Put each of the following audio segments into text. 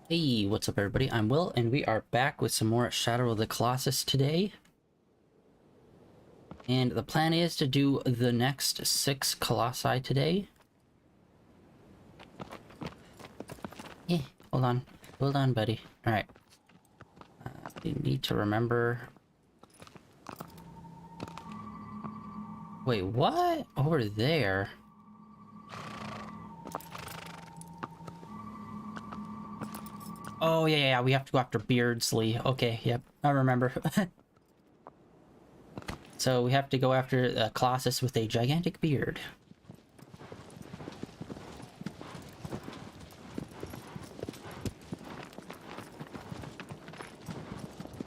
Hey, what's up everybody? I'm Will, and we are back with some more Shadow of the Colossus today. And the plan is to do the next 6 Colossi today. Yeah, hold on. Hold on, buddy. Alright. You need to remember... Wait, what? Over there? Oh, yeah, we have to go after Beardsley. Okay, yep, I remember. So we have to go after Colossus with a gigantic beard.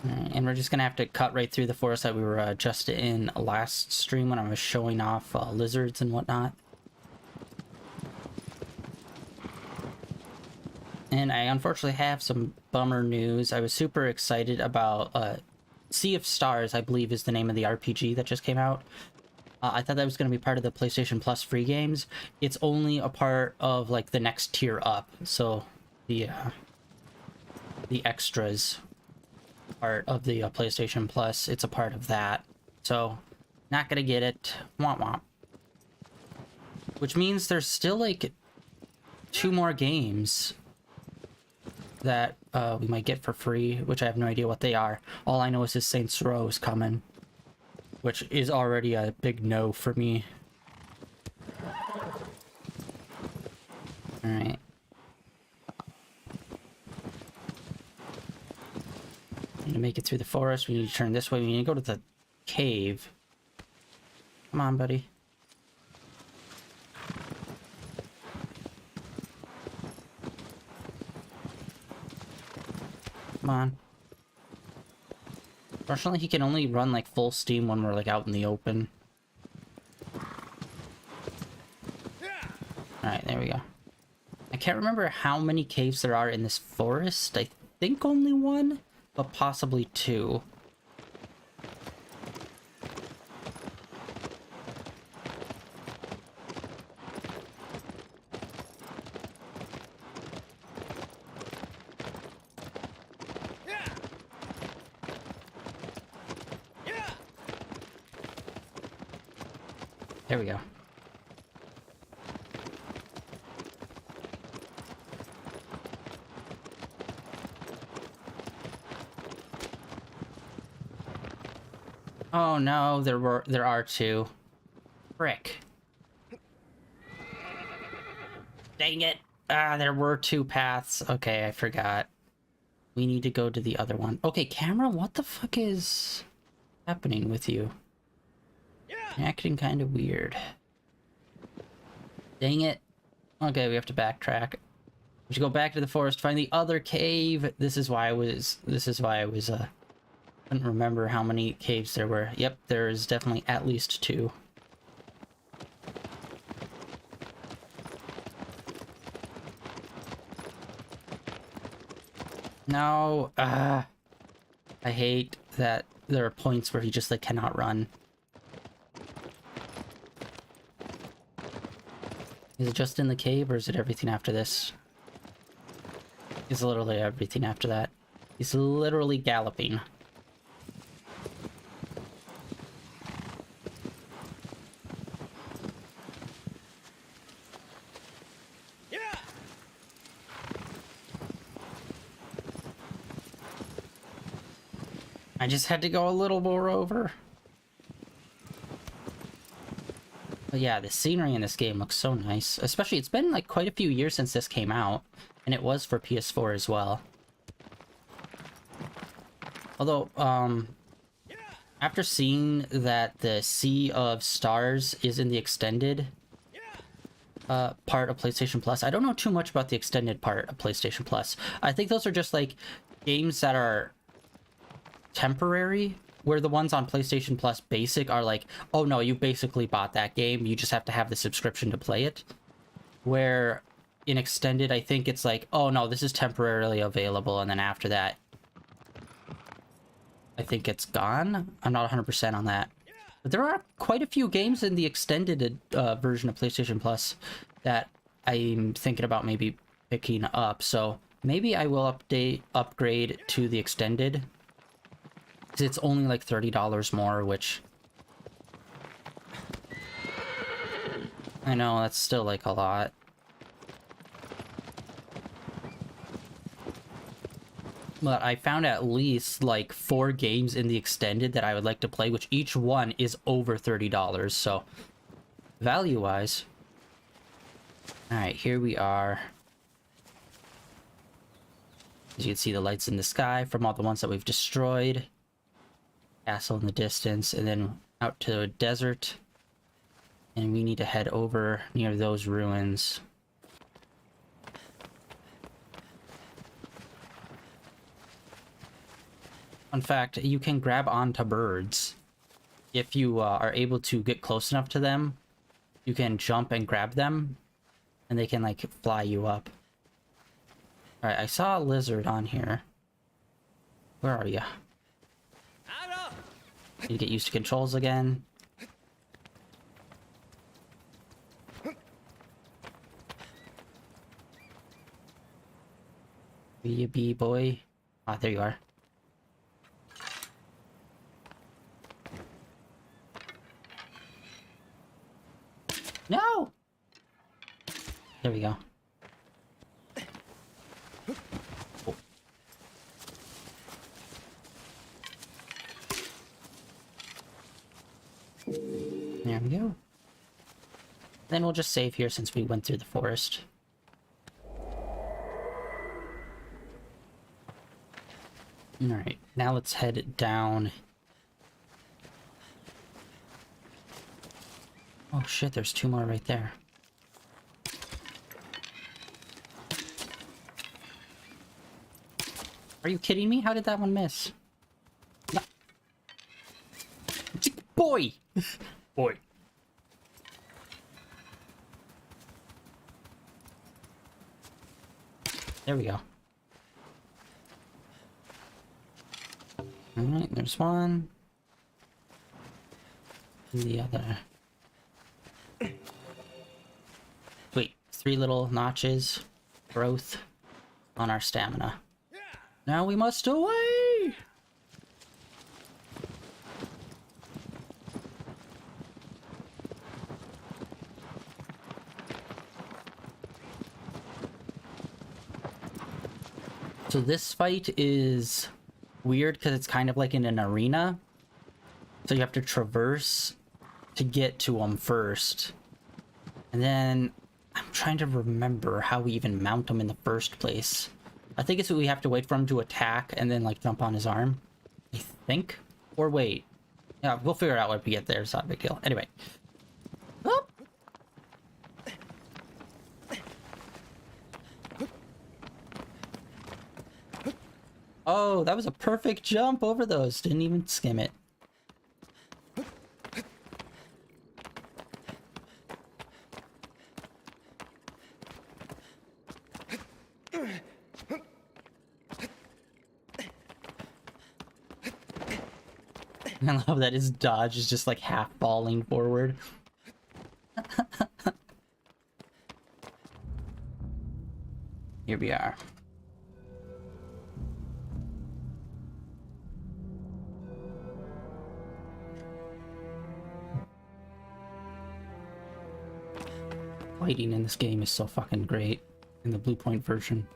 And we're just gonna have to cut right through the forest that we were just in last stream when I was showing off lizards and whatnot. And I unfortunately have some bummer news. I was super excited about Sea of Stars, I believe is the name of the RPG that just came out. I thought that was going to be part of the PlayStation Plus free games. It's only a part of like the next tier up, so the extras part of the PlayStation Plus, it's a part of that. So not gonna get it. Womp womp. Which means there's still like 2 more games that we might get for free, which I have no idea what they are. All I know is this Saints Row is coming, which is already a big no for me. Alright. Need to make it through the forest. We need to turn this way. We need to go to the cave. Come on, buddy. Come on. Fortunately, he can only run like full steam when we're like out in the open. Alright, there we go. I can't remember how many caves there are in this forest. I think only 1, but possibly 2. There we go. Oh no, there are 2. Frick. Dang it. Ah, there were 2 paths. Okay, I forgot. We need to go to the other one. Okay, camera, what the fuck is happening with you? You're acting kind of weird. Dang it. Okay, we have to backtrack. We should go back to the forest, find the other cave. This is why I was couldn't remember how many caves there were. Yep, there is definitely at least 2. No, I hate that there are points where he just like cannot run. Is it just in the cave, or is it everything after this? It's literally everything after that. He's literally galloping. I just had to go a little more over. But yeah, the scenery in this game looks so nice. Especially, it's been like quite a few years since this came out. And it was for PS4 as well. Although, after seeing that the Sea of Stars is in the extended part of PlayStation Plus, I don't know too much about the extended part of PlayStation Plus. I think those are just like games that are temporary, where the ones on PlayStation Plus Basic are like, oh no, you basically bought that game, you just have to have the subscription to play it. Where in Extended, I think it's like, oh no, this is temporarily available, and then after that, I think it's gone. I'm not 100% on that. But there are quite a few games in the extended version of PlayStation Plus that I'm thinking about maybe picking up, so Maybe I will upgrade to the extended. Because it's only like $30 more, which... I know, that's still like a lot. But I found at least like 4 games in the extended that I would like to play, which each one is over $30, so value-wise. Alright, here we are. As you can see, the lights in the sky from all the ones that we've destroyed. Castle in the distance, and then out to a desert. And we need to head over near those ruins. Fun fact, you can grab onto birds. If you are able to get close enough to them, you can jump and grab them, and they can, like, fly you up. Alright, I saw a lizard on here. Where are you? Need to get used to controls again. Where you be, boy? Ah, there you are. No! There we go. Oh. There we go. Then we'll just save here since we went through the forest. Alright, now let's head down. Oh shit, there's 2 more right there. Are you kidding me? How did that one miss? No. Boy! Boy. There we go. Alright, there's one. And the other. Wait, 3 little notches. Growth on our stamina. Now we must away! So this fight is weird because it's kind of like in an arena. So you have to traverse to get to them first. And then I'm trying to remember how we even mount them in the first place. I think it's that we have to wait for him to attack and then like jump on his arm. I think. Or wait. Yeah, we'll figure it out when we get there. It's not a big deal. Anyway. Oh. Oh, that was a perfect jump over those. Didn't even skim it. I love that his dodge is just like half falling forward. Here we are. Fighting in this game is so fucking great in the Bluepoint version.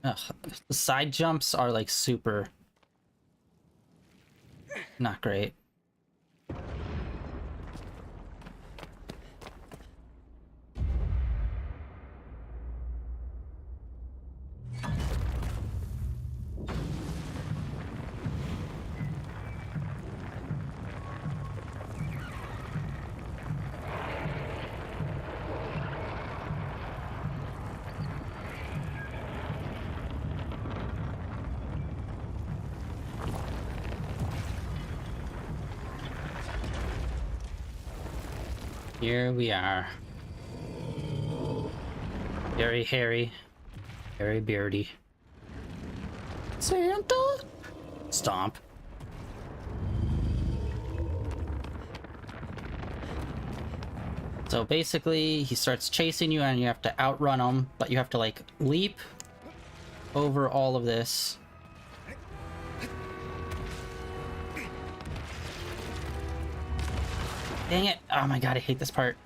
Ugh, the side jumps are like super not great. Here we are. Very hairy, very beardy. Santa? Stomp. So basically, he starts chasing you and you have to outrun him, but you have to, like, leap over all of this. Dang it! Oh my god, I hate this part.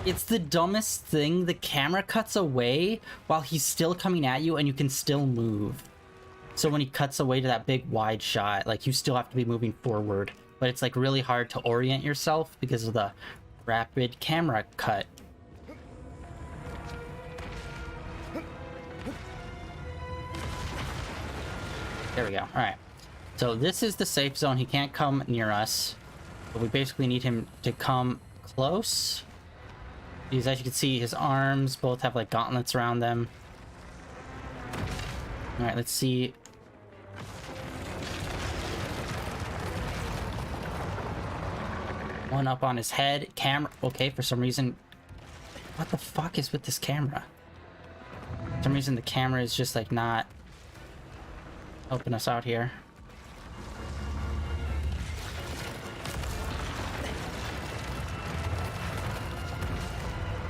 It's the dumbest thing. The camera cuts away while he's still coming at you and you can still move. So when he cuts away to that big wide shot, like, you still have to be moving forward. But it's, like, really hard to orient yourself because of the rapid camera cut. There we go. Alright. So this is the safe zone. He can't come near us. But we basically need him to come close. Because as you can see, his arms both have, like, gauntlets around them. Alright, let's see. One up on his head. Camera. Okay, for some reason. What the fuck is with this camera? For some reason, the camera is just, like, not helping us out here.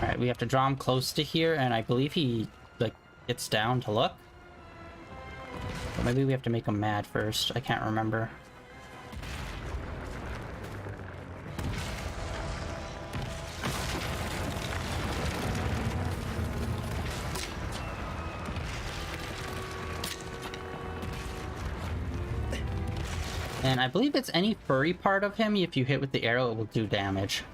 Alright, we have to draw him close to here, and I believe he, like, gets down to look. But maybe we have to make him mad first. I can't remember. And I believe it's any furry part of him. If you hit with the arrow, it will do damage.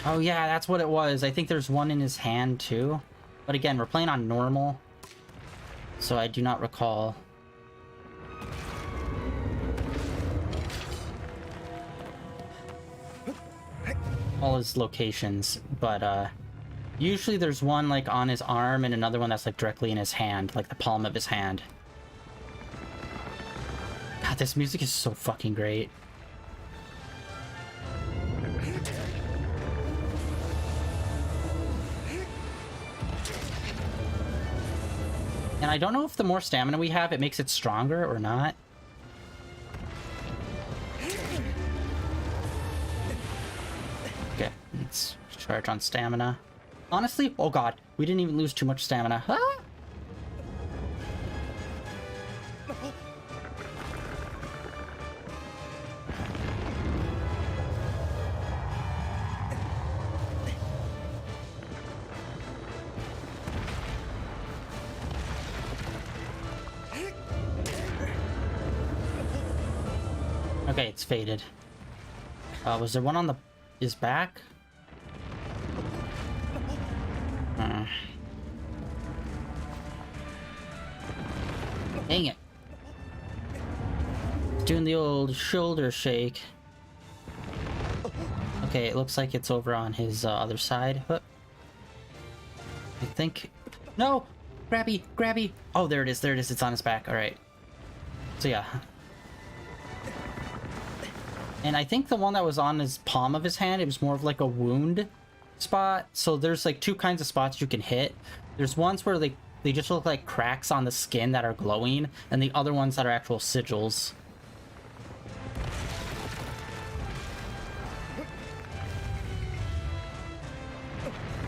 Oh yeah, that's what it was. I think there's one in his hand too. But again, we're playing on normal, so I do not recall. All his locations, but usually there's one, like, on his arm and another one that's, like, directly in his hand, like the palm of his hand. God, this music is so fucking great. And I don't know if the more stamina we have, it makes it stronger or not. Okay, let's charge on stamina. Honestly, oh god, we didn't even lose too much stamina. Ah! Okay, it's faded. Was there one on his back? Dang it. Doing the old shoulder shake. Okay, it looks like it's over on his other side. I think... No! Grabby! Grabby! Oh, there it is. There it is. It's on his back. Alright. So yeah. And I think the one that was on his palm of his hand, it was more of like a wound spot. So there's, like, two kinds of spots you can hit. There's ones where they just look like cracks on the skin that are glowing, and the other ones that are actual sigils.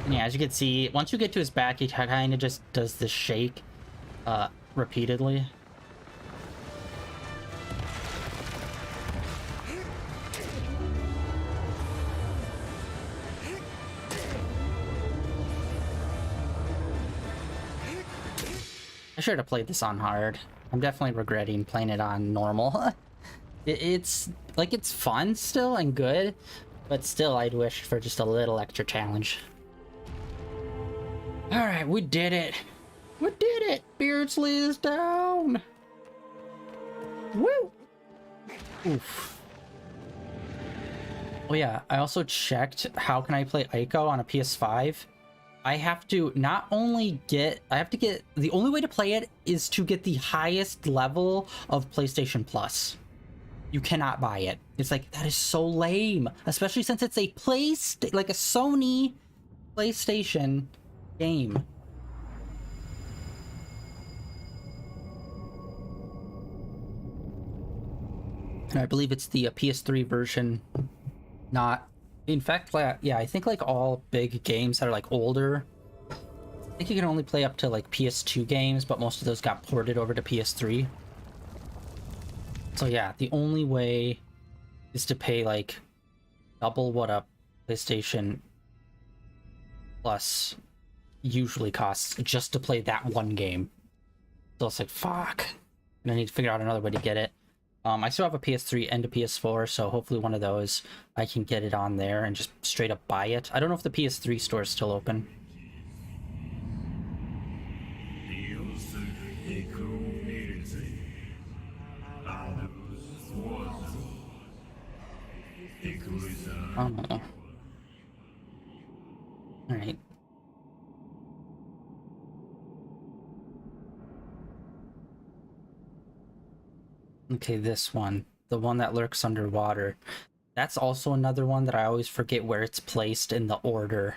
And yeah, as you can see, once you get to his back, he kind of just does this shake repeatedly. I should have played this on hard. I'm definitely regretting playing it on normal. It's like, it's fun still and good, but still I'd wish for just a little extra challenge. Alright, we did it. We did it. Beardsley is down. Woo! Oof. Oh yeah, I also checked how can I play Ico on a PS5. I have to not only get, the only way to play it is to get the highest level of PlayStation Plus. You cannot buy it. It's like, that is so lame, especially since it's a like a Sony PlayStation game. And I believe it's the PS3 version, not... In fact, yeah, I think like all big games that are like older, I think you can only play up to like PS2 games, but most of those got ported over to PS3. So yeah, the only way is to pay like double what a PlayStation Plus usually costs just to play that one game. So it's like, fuck. And I need to figure out another way to get it. I still have a PS3 and a PS4, so hopefully one of those I can get it on there and just straight up buy it. I don't know if the PS3 store is still open. Oh. Alright. Okay, this one. The one that lurks underwater. That's also another one that I always forget where it's placed in the order.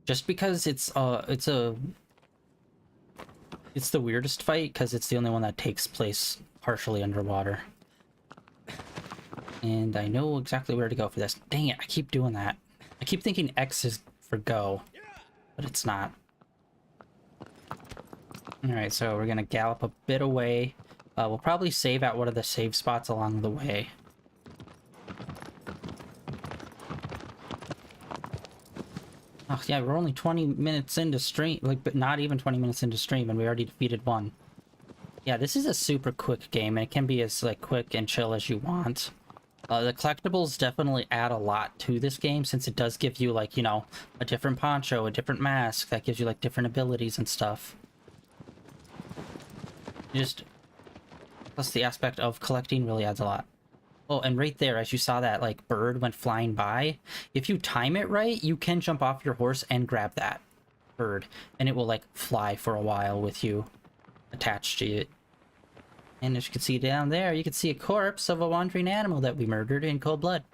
Just because it's the weirdest fight, because it's the only one that takes place partially underwater. And I know exactly where to go for this. Dang it, I keep doing that. I keep thinking X is for go, but it's not. Alright, so we're gonna gallop a bit away. We'll probably save at one of the save spots along the way. Oh yeah, we're only 20 minutes into stream, like, but not even 20 minutes into stream, and we already defeated one. Yeah, this is a super quick game, and it can be as like quick and chill as you want. The collectibles definitely add a lot to this game, since it does give you, like, you know, a different poncho, a different mask, that gives you, like, different abilities and stuff. Plus the aspect of collecting really adds a lot. Oh, and right there, as you saw that, like, bird went flying by, if you time it right, you can jump off your horse and grab that bird, and it will, like, fly for a while with you attached to it. And as you can see down there, you can see a corpse of a wandering animal that we murdered in cold blood.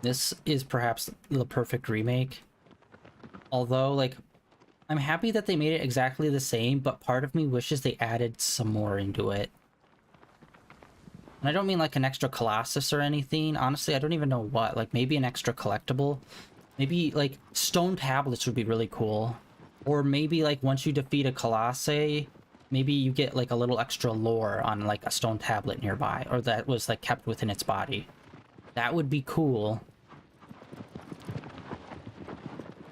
This is perhaps the perfect remake. Although, like, I'm happy that they made it exactly the same, but part of me wishes they added some more into it. And I don't mean like an extra Colossus or anything. Honestly, I don't even know what. Like, maybe an extra collectible. Maybe, like, stone tablets would be really cool. Or maybe, like, once you defeat a Colossi, maybe you get, like, a little extra lore on, like, a stone tablet nearby. Or that was, like, kept within its body. That would be cool.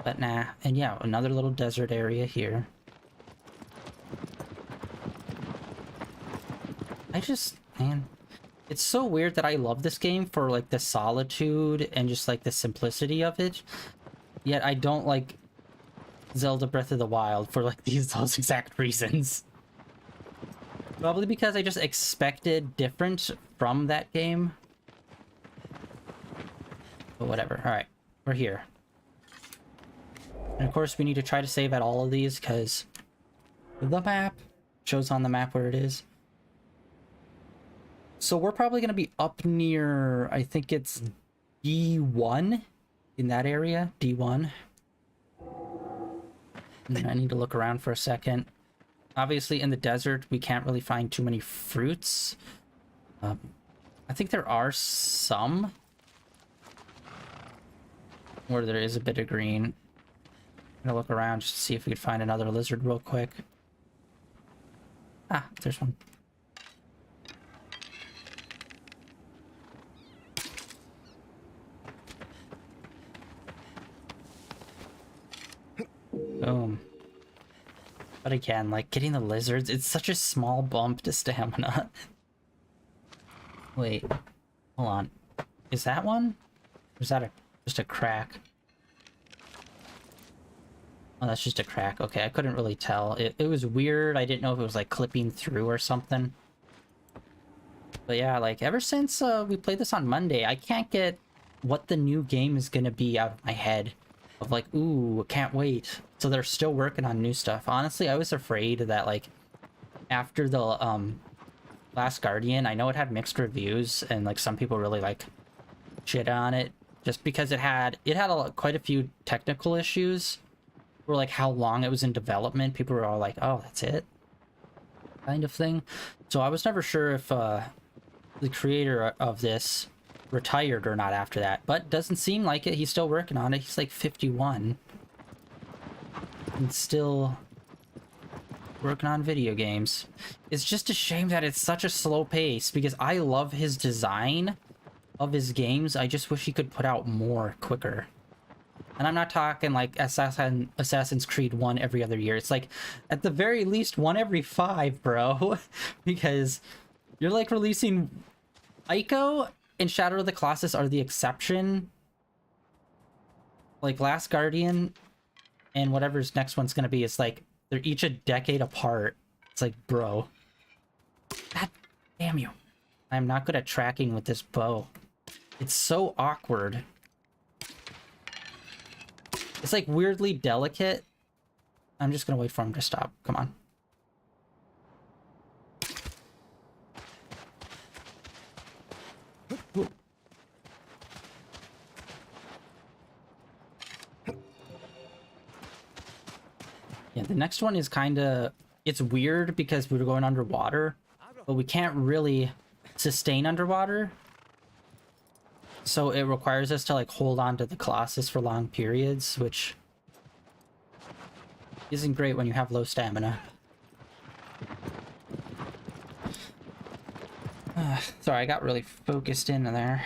But nah. And yeah, another little desert area here. Man, it's so weird that I love this game for, like, the solitude and just, like, the simplicity of it. Yet I don't like Zelda Breath of the Wild for, like, those exact reasons. Probably because I just expected different from that game. But whatever. Alright, we're here. And of course we need to try to save at all of these, because the map shows on the map where it is. So we're probably going to be up near, I think it's D1 in that area. D1. And then I need to look around for a second. Obviously in the desert we can't really find too many fruits. I think there are some where there is a bit of green. I'm gonna look around just to see if we could find another lizard real quick. Ah, there's one. Boom. But again, like, getting the lizards, it's such a small bump to stamina. Wait, hold on. Is that one? Or is that just a crack? Oh, that's just a crack. Okay, I couldn't really tell. It was weird. I didn't know if it was, like, clipping through or something. But yeah, like, ever since we played this on Monday, I can't get what the new game is gonna be out of my head. Of like, ooh, can't wait. So they're still working on new stuff. Honestly, I was afraid that, like, after the Last Guardian, I know it had mixed reviews, and, like, some people really, like, shit on it. Just because it had quite a few technical issues. Or, like, how long it was in development. People were all like, oh, that's it? kind of thing. So I was never sure if the creator of this retired or not after that, but doesn't seem like it. He's still working on it. He's like 51 and still working on video games. It's just a shame that it's such a slow pace because I love his design of his games. I just wish he could put out more quicker. And I'm not talking like Assassin's Creed 1 every other year. It's like at the very least 1 every 5, bro. Because you're like releasing Ico and Shadow of the Colossus are the exception. Like Last Guardian and whatever's next one's gonna be, it's like they're each a decade apart. It's like, bro. God damn you. I'm not good at tracking with this bow. It's so awkward. It's like weirdly delicate. I'm just gonna wait for him to stop. Come on. Ooh. Yeah, the next one is kind of... It's weird because we're going underwater, but we can't really sustain underwater. So it requires us to like hold on to the Colossus for long periods, which isn't great when you have low stamina. Sorry, I got really focused in there.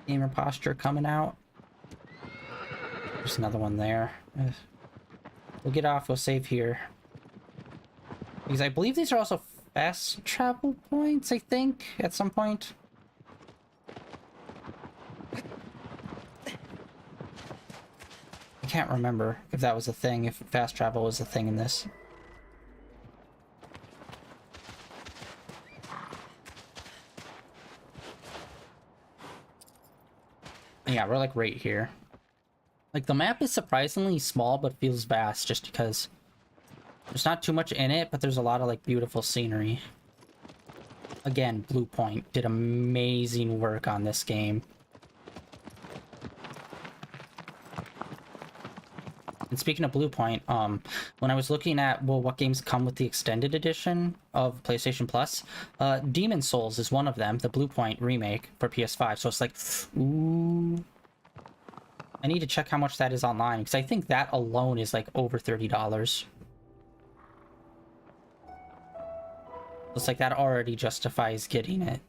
Gamer posture coming out. There's another one there. We'll get off, we'll save here. Because I believe these are also fast travel points, I think, at some point. I can't remember if that was a thing, if fast travel was a thing in this. Yeah, we're like right here. Like the map is surprisingly small but feels vast just because there's not too much in it, but there's a lot of like beautiful scenery. Again, Bluepoint did amazing work on this game. And speaking of Bluepoint, when I was looking at, well, what games come with the extended edition of PlayStation Plus, Demon Souls is one of them, the Bluepoint remake for PS5. So it's like, ooh. I need to check how much that is online, because I think that alone is like over $30. It's like that already justifies getting it.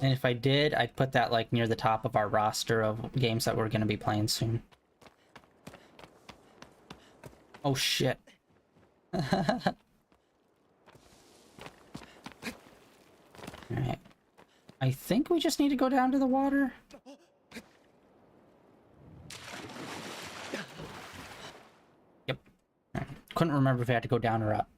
And if I did, I'd put that like near the top of our roster of games that we're going to be playing soon. Oh shit. Alright. I think we just need to go down to the water. Yep. Right. Couldn't remember if I had to go down or up.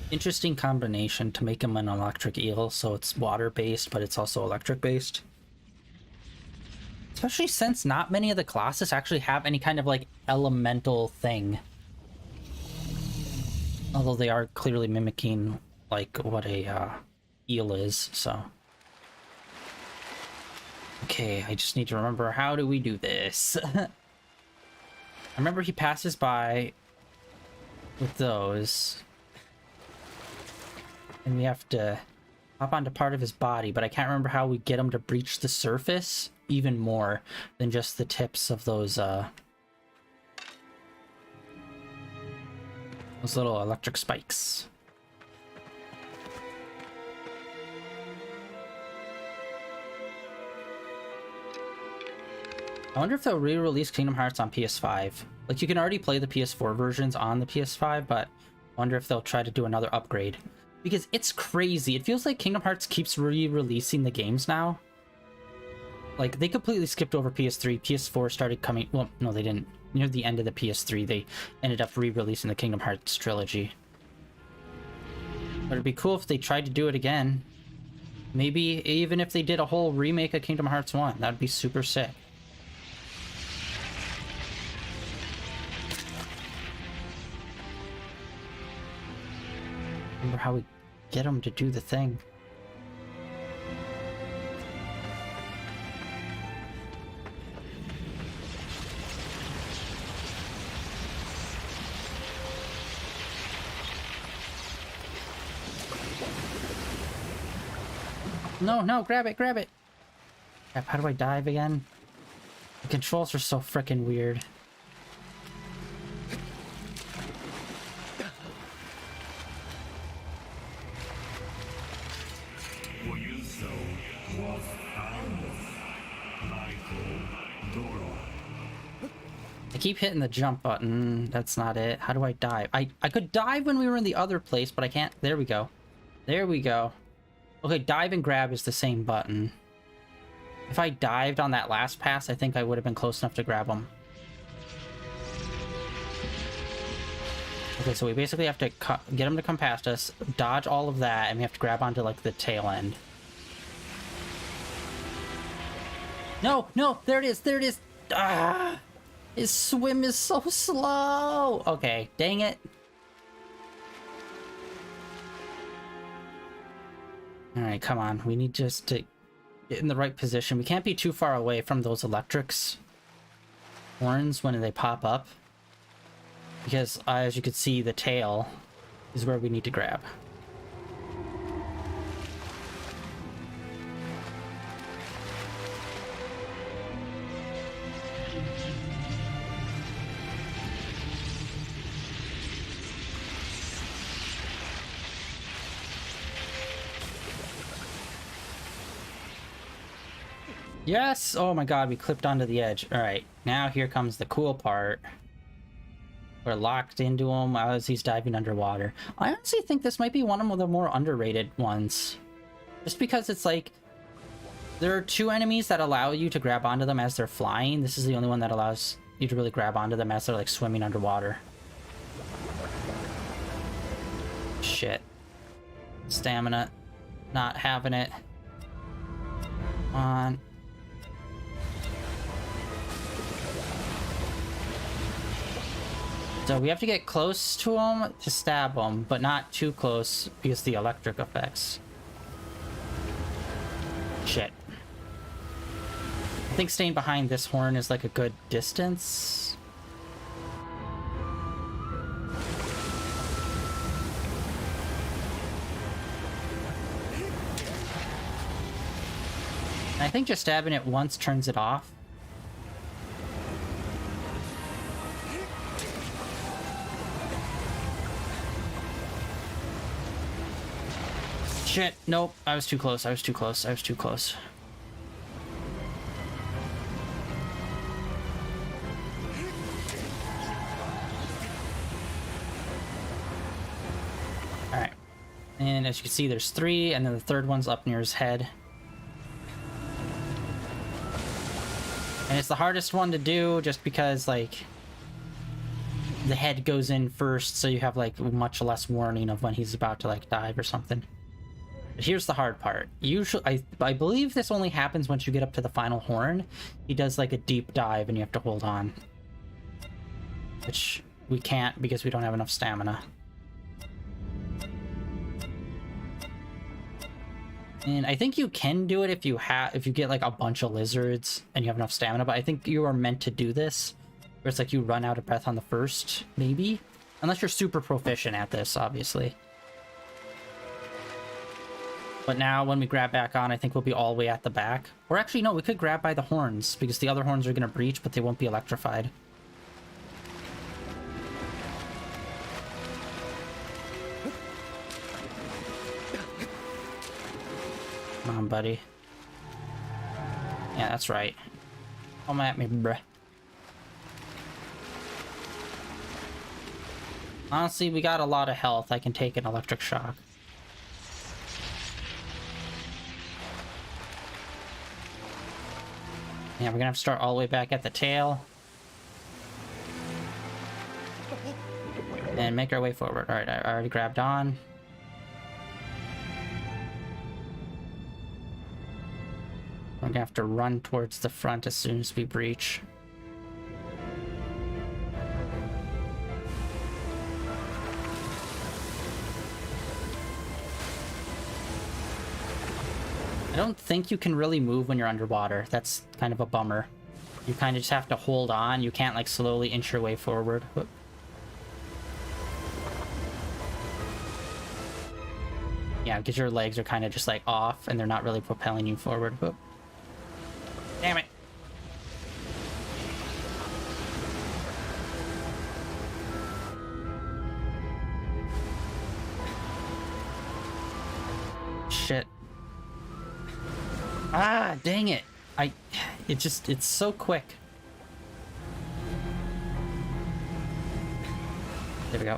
Interesting combination to make him an electric eel, so it's water-based, but it's also electric-based. Especially since not many of the Colossus actually have any kind of, like, elemental thing. Although they are clearly mimicking, like, what a, eel is, so... Okay, I just need to remember, how do we do this? I remember he passes by with those... And we have to hop onto part of his body, but I can't remember how we get him to breach the surface even more than just the tips of those little electric spikes. I wonder if they'll re-release Kingdom Hearts on PS5. Like, you can already play the PS4 versions on the PS5, but I wonder if they'll try to do another upgrade. Because it's crazy. It feels like Kingdom Hearts keeps re-releasing the games now. Like, they completely skipped over PS3. PS4 started coming... Well, no, they didn't. Near the end of the PS3, they ended up re-releasing the Kingdom Hearts trilogy. But it'd be cool if they tried to do it again. Maybe even if they did a whole remake of Kingdom Hearts 1. That'd be super sick. Remember how we get him to do the thing. No, no, grab it, grab it! Crap, how do I dive again? The controls are so freaking weird. I keep hitting the jump button. That's not it. How do I dive? I could dive when we were in the other place, but I can't. There we go. There we go. Okay, dive and grab is the same button. If I dived on that last pass, I think I would have been close enough to grab them. Okay, so we basically have to get them to come past us, dodge all of that, and we have to grab onto, like, the tail end. No, no, there it is, there it is! Ah! His swim is so slow! Okay, dang it. Alright, come on. We need just to get in the right position. We can't be too far away from those electrics horns when they pop up. Because, as you can see, the tail is where we need to grab. Yes! Oh my god, we clipped onto the edge. Alright, now here comes the cool part. We're locked into him as he's diving underwater. I honestly think this might be one of the more underrated ones. Just because it's like... there are two enemies that allow you to grab onto them as they're flying. This is the only one that allows you to really grab onto them as they're like swimming underwater. Shit. Stamina. Not having it. Come on. So we have to get close to him to stab him, but not too close because of the electric effects. Shit. I think staying behind this horn is like a good distance. And I think just stabbing it once turns it off. Shit, nope, I was too close, I was too close, I was too close. Alright. And as you can see, there's three, and then the third one's up near his head. And it's the hardest one to do just because, like, the head goes in first, so you have, like, much less warning of when he's about to, like, dive or something. But here's the hard part. Usually, I believe this only happens once you get up to the final horn. He does like a deep dive and you have to hold on. Which we can't because we don't have enough stamina. And I think you can do it if you get like a bunch of lizards and you have enough stamina, but I think you are meant to do this. Where it's like you run out of breath on the first, maybe? Unless you're super proficient at this, obviously. But now, when we grab back on, I think we'll be all the way at the back. Or actually, no, we could grab by the horns, because the other horns are going to breach, but they won't be electrified. Come on, buddy. Yeah, that's right. Come at me, bruh. Honestly, we got a lot of health. I can take an electric shock. Yeah, we're gonna have to start all the way back at the tail. And make our way forward. Alright, I already grabbed on. We're gonna have to run towards the front as soon as we breach. I don't think you can really move when you're underwater. That's kind of a bummer. You kind of just have to hold on. You can't, like, slowly inch your way forward. Whoop. Yeah, because your legs are kind of just, like, off, and they're not really propelling you forward. Whoop. Damn it. Shit. Ah, dang it. It's so quick. There we go.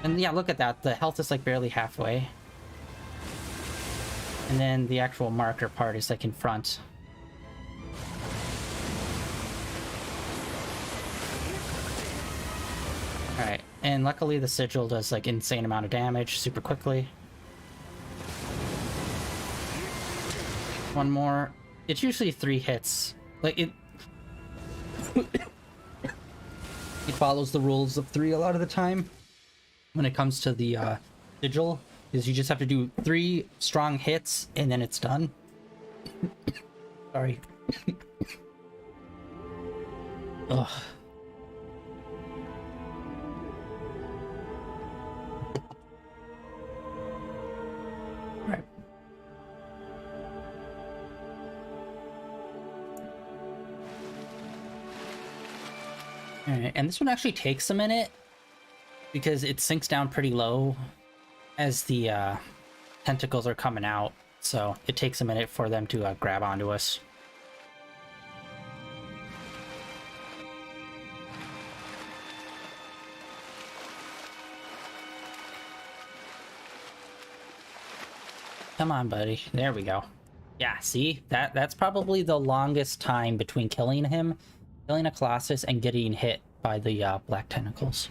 And yeah, look at that. The health is like barely halfway. And then the actual marker part is like in front. Alright, and luckily the sigil does like insane amount of damage super quickly. One more. It's usually 3 hits. Like it it follows the rules of 3 a lot of the time when it comes to the sigil, is you just have to do 3 strong hits and then it's done. Sorry. Ugh. Alright. Alright, and this one actually takes a minute because it sinks down pretty low as the tentacles are coming out, so it takes a minute for them to grab onto us. Come on, buddy. There we go. Yeah, see? That's probably the longest time between killing him, killing a Colossus, and getting hit by the black tentacles.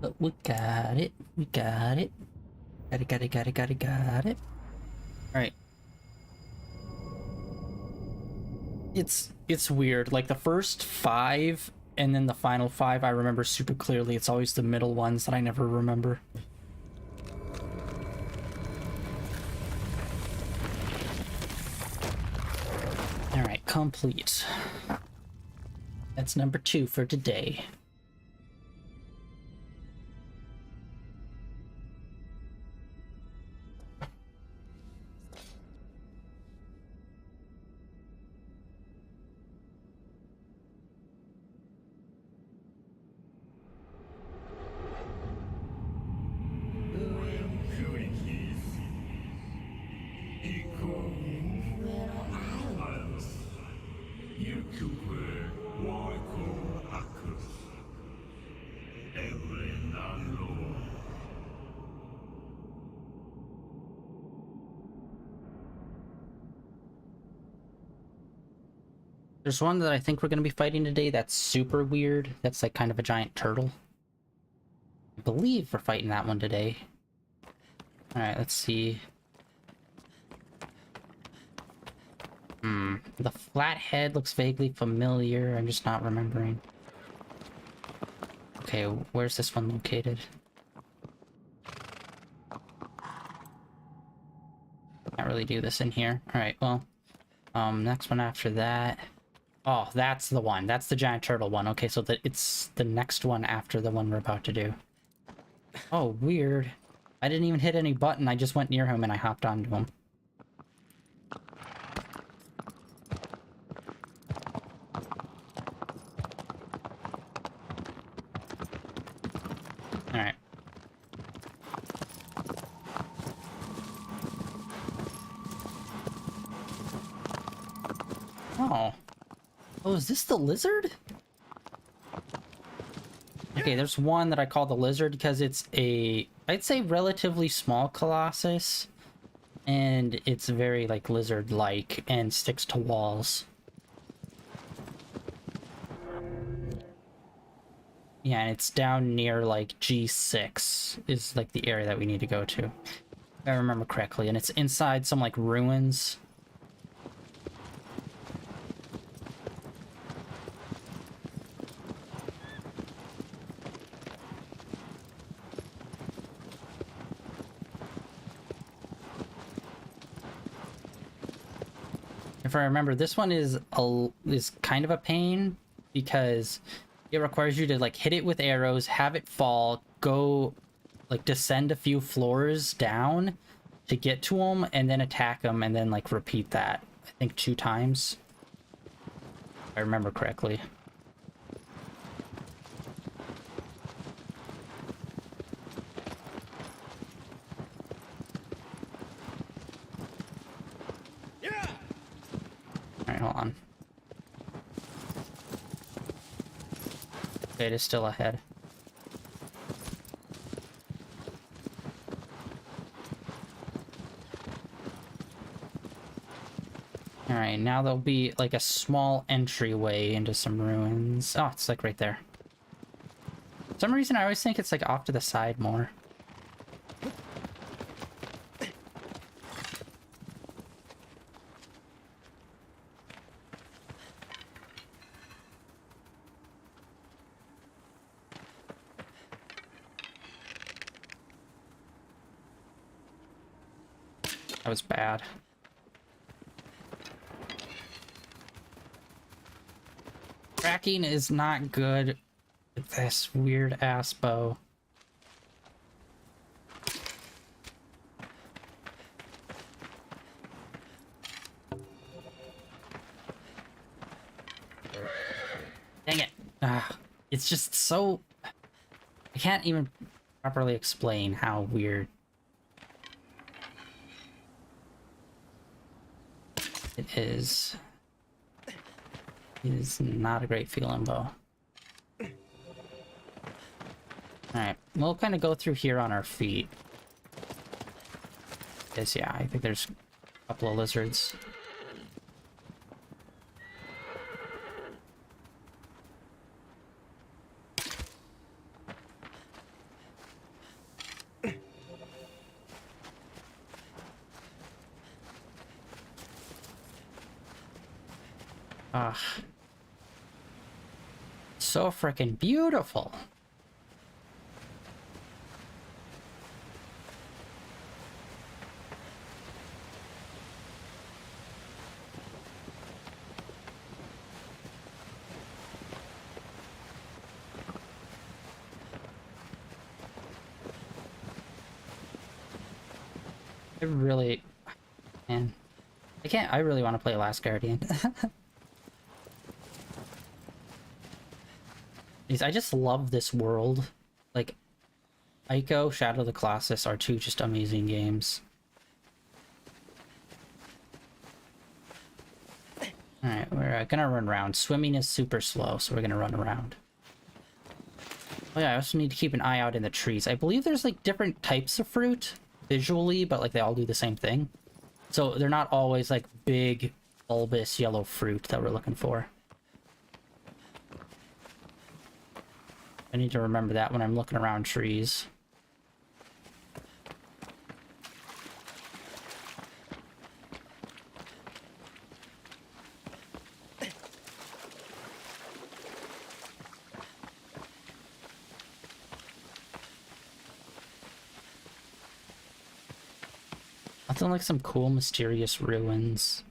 But we got it. We got it. Got it. Alright. It's weird. Like the first 5 and then the final 5 I remember super clearly. It's always the middle ones that I never remember. Alright, complete. That's number 2 for today. There's one that I think we're going to be fighting today that's super weird. That's like kind of a giant turtle. I believe we're fighting that one today. Alright, let's see. The flat head looks vaguely familiar. I'm just not remembering. Okay, where's this one located? Can't really do this in here. Alright, well. Next one after that. Oh, that's the one. That's the giant turtle one. Okay, so it's the next one after the one we're about to do. Oh, weird. I didn't even hit any button. I just went near him and I hopped onto him. Alright. Oh. Oh, is this the lizard? Okay, there's one that I call the lizard because it's a, I'd say, relatively small Colossus. And it's very, like, lizard-like and sticks to walls. Yeah, and it's down near, like, G6 is, like, the area that we need to go to. If I remember correctly. And it's inside some, like, ruins. If I remember, this one is kind of a pain because it requires you to like hit it with arrows, have it fall, go like descend a few floors down to get to them, and then attack them, and then like repeat that. I think 2 times. If I remember correctly. Alright, hold on. Okay, it is still ahead. Alright, now there'll be like a small entryway into some ruins. Oh, it's like right there. For some reason I always think it's like off to the side more. That was bad. Tracking is not good with this weird ass bow. Dang it. It's just so... I can't even properly explain how weird it is. It is not a great feeling, though. Alright, we'll kind of go through here on our feet. Because, yeah, I think there's a couple of lizards. Ah. So freaking beautiful. I really... Man. I really want to play Last Guardian. I just love this world. Like, Ico, Shadow of the Colossus are 2 just amazing games. Alright, we're gonna run around. Swimming is super slow, so we're gonna run around. Oh yeah, I also need to keep an eye out in the trees. I believe there's like different types of fruit visually, but like they all do the same thing. So they're not always like big, bulbous yellow fruit that we're looking for. I need to remember that when I'm looking around trees. Nothing like some cool, mysterious ruins.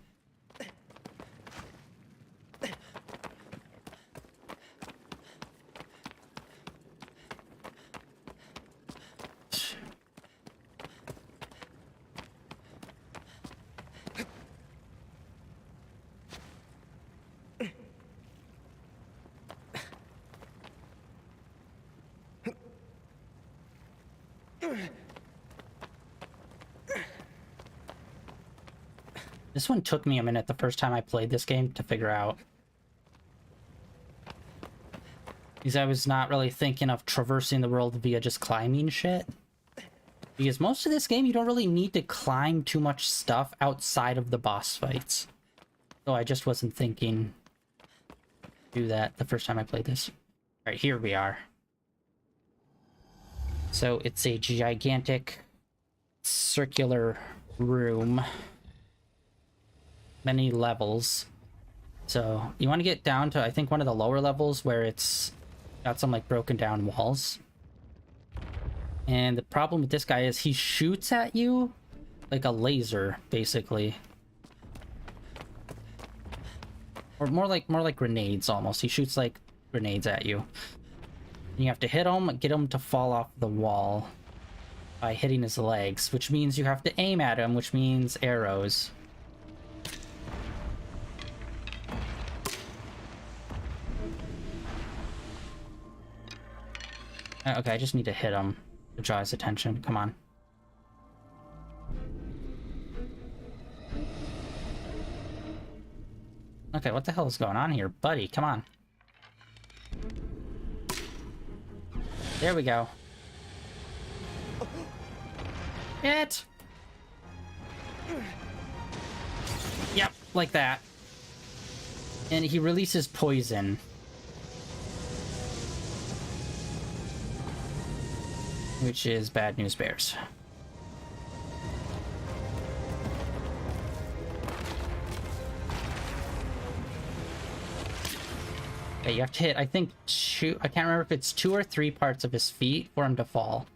This one took me a minute the first time I played this game to figure out. Because I was not really thinking of traversing the world via just climbing shit. Because most of this game, you don't really need to climb too much stuff outside of the boss fights. So I just wasn't thinking to do that the first time I played this. Alright, here we are. So it's a gigantic circular room. Many levels. So you want to get down to, I think, one of the lower levels where it's got some like broken down walls. And the problem with this guy is he shoots at you like a laser, basically. Or more like grenades almost. He shoots like grenades at you. And you have to hit him, get him to fall off the wall by hitting his legs, which means you have to aim at him, which means arrows. Okay, I just need to hit him to draw his attention. Come on. Okay, what the hell is going on here? Buddy, come on. There we go. Hit! Yep, like that. And he releases poison. Which is bad news bears. Okay, you have to hit, I think, I can't remember if it's 2 or 3 parts of his feet for him to fall.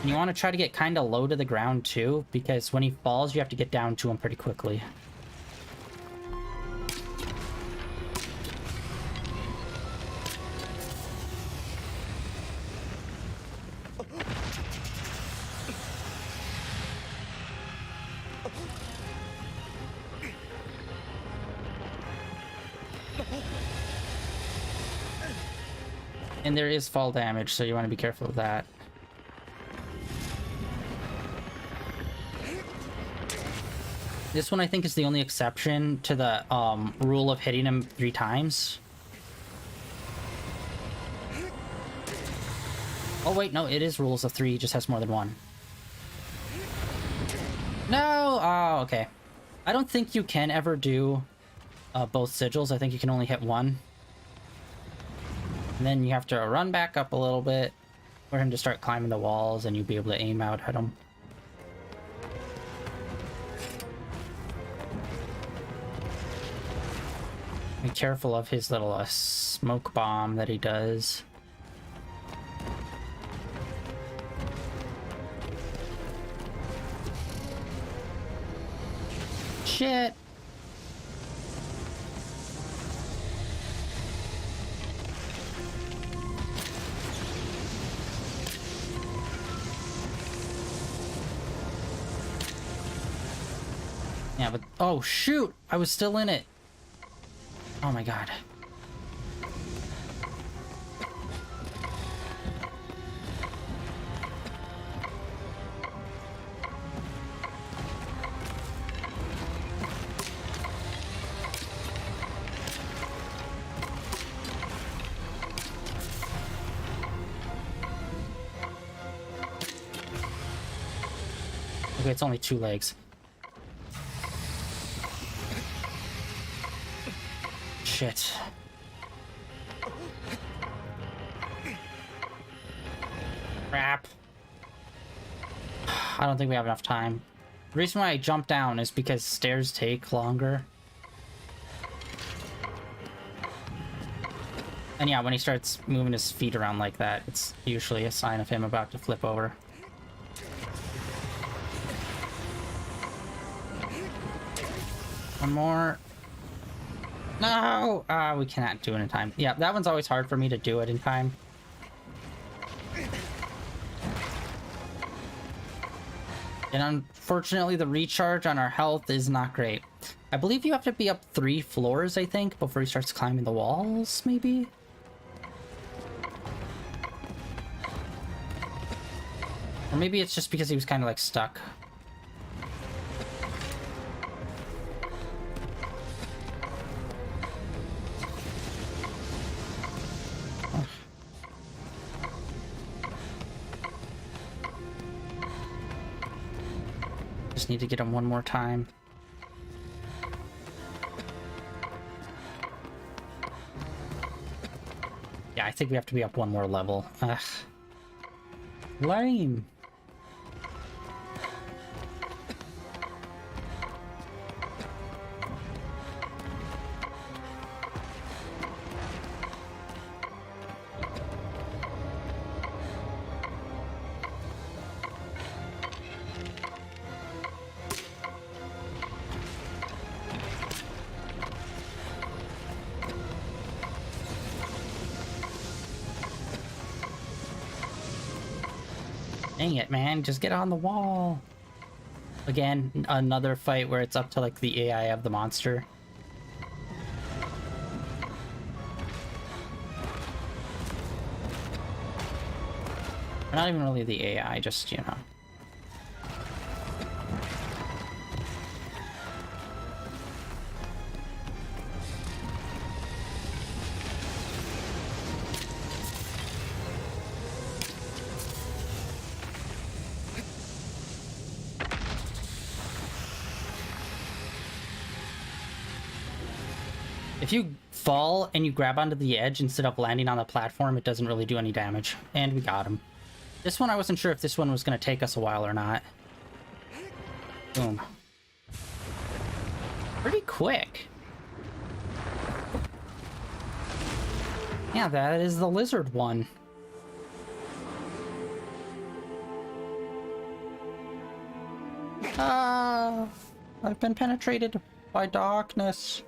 And you want to try to get kind of low to the ground too, because when he falls, you have to get down to him pretty quickly. And there is fall damage, so you want to be careful of that. This one I think is the only exception to the rule of hitting him 3 times. Oh wait, no, it is rules of 3, he just has more than 1. No! Oh, okay. I don't think you can ever do both sigils. I think you can only hit 1. And then you have to run back up a little bit for him to start climbing the walls, and you'll be able to aim out at him. Be careful of his little smoke bomb that he does. Shit! Yeah, but oh shoot! I was still in it. Oh my god. Okay, it's only 2 legs. Shit. Crap. I don't think we have enough time. The reason why I jumped down is because stairs take longer. And yeah, when he starts moving his feet around like that, it's usually a sign of him about to flip over. One more. No! We cannot do it in time. Yeah, that one's always hard for me to do it in time. And unfortunately, the recharge on our health is not great. I believe you have to be up 3 floors, I think, before he starts climbing the walls, maybe? Or maybe it's just because he was kind of like stuck. Need to get him one more time. Yeah, I think we have to be up 1 more level. Ugh. Lame. Dang it, man. Just get on the wall. Again, another fight where it's up to, like, the AI of the monster. Or not even really the AI, just, you know. If you fall and you grab onto the edge instead of landing on the platform, it doesn't really do any damage. And we got him. This one, I wasn't sure if this one was going to take us a while or not. Boom. Pretty quick. Yeah, that is the lizard one. Ah, I've been penetrated by darkness.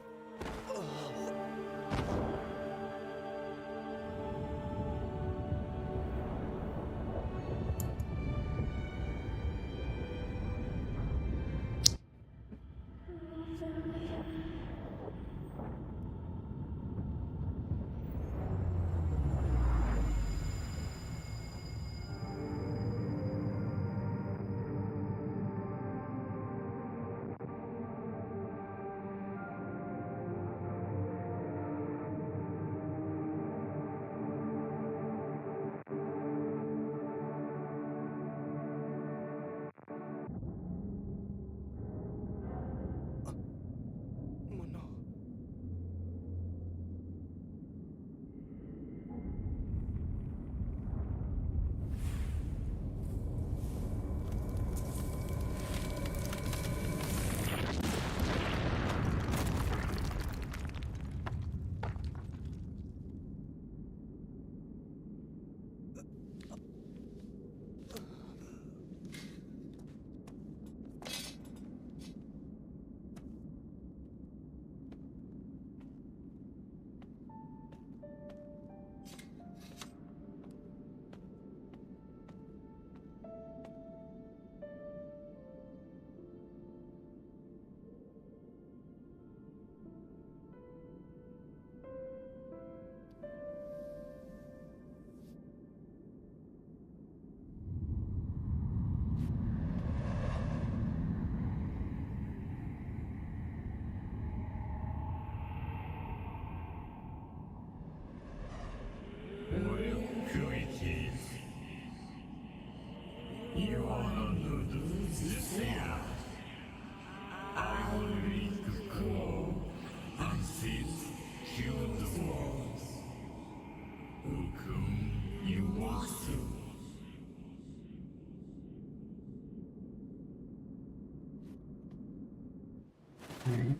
Alright.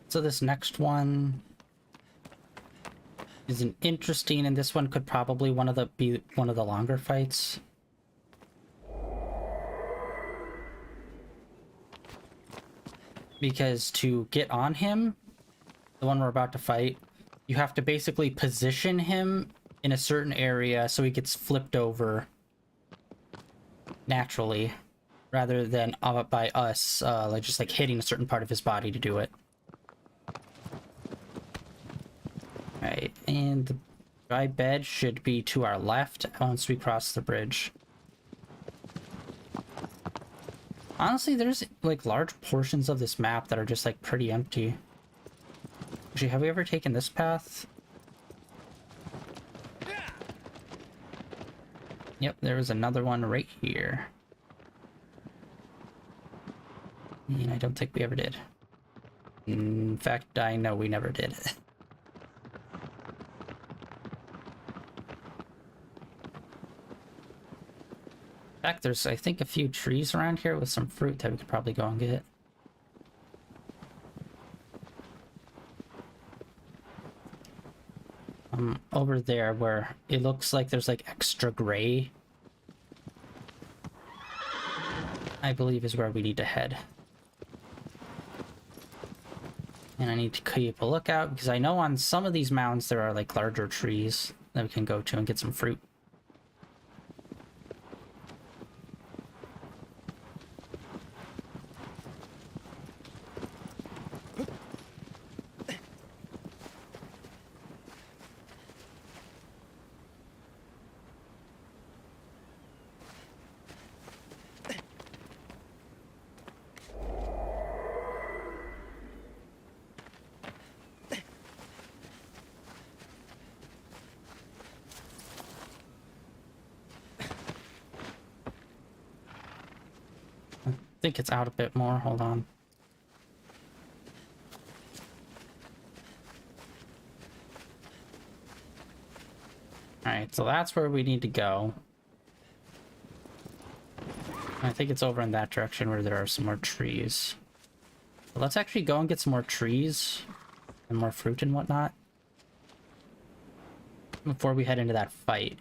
So this next one is an interesting, and this one could probably be one of the longer fights. Because to get on him, the one we're about to fight, you have to basically position him in a certain area so he gets flipped over naturally, rather than by us, like just like hitting a certain part of his body to do it. Right, and the dry bed should be to our left once we cross the bridge. Honestly, there's like large portions of this map that are just like pretty empty. Actually, have we ever taken this path? Yep, there was another one right here. And I don't think we ever did. In fact, I know we never did. In fact, there's, I think, a few trees around here with some fruit that we could probably go and get. Over there where it looks like there's like extra gray, I believe is where we need to head. And I need to keep a lookout because I know on some of these mounds there are like larger trees that we can go to and get some fruit. think it's out a bit more. Hold on. Alright, so that's where we need to go. I think it's over in that direction where there are some more trees. So let's actually go and get some more trees and more fruit and whatnot before we head into that fight.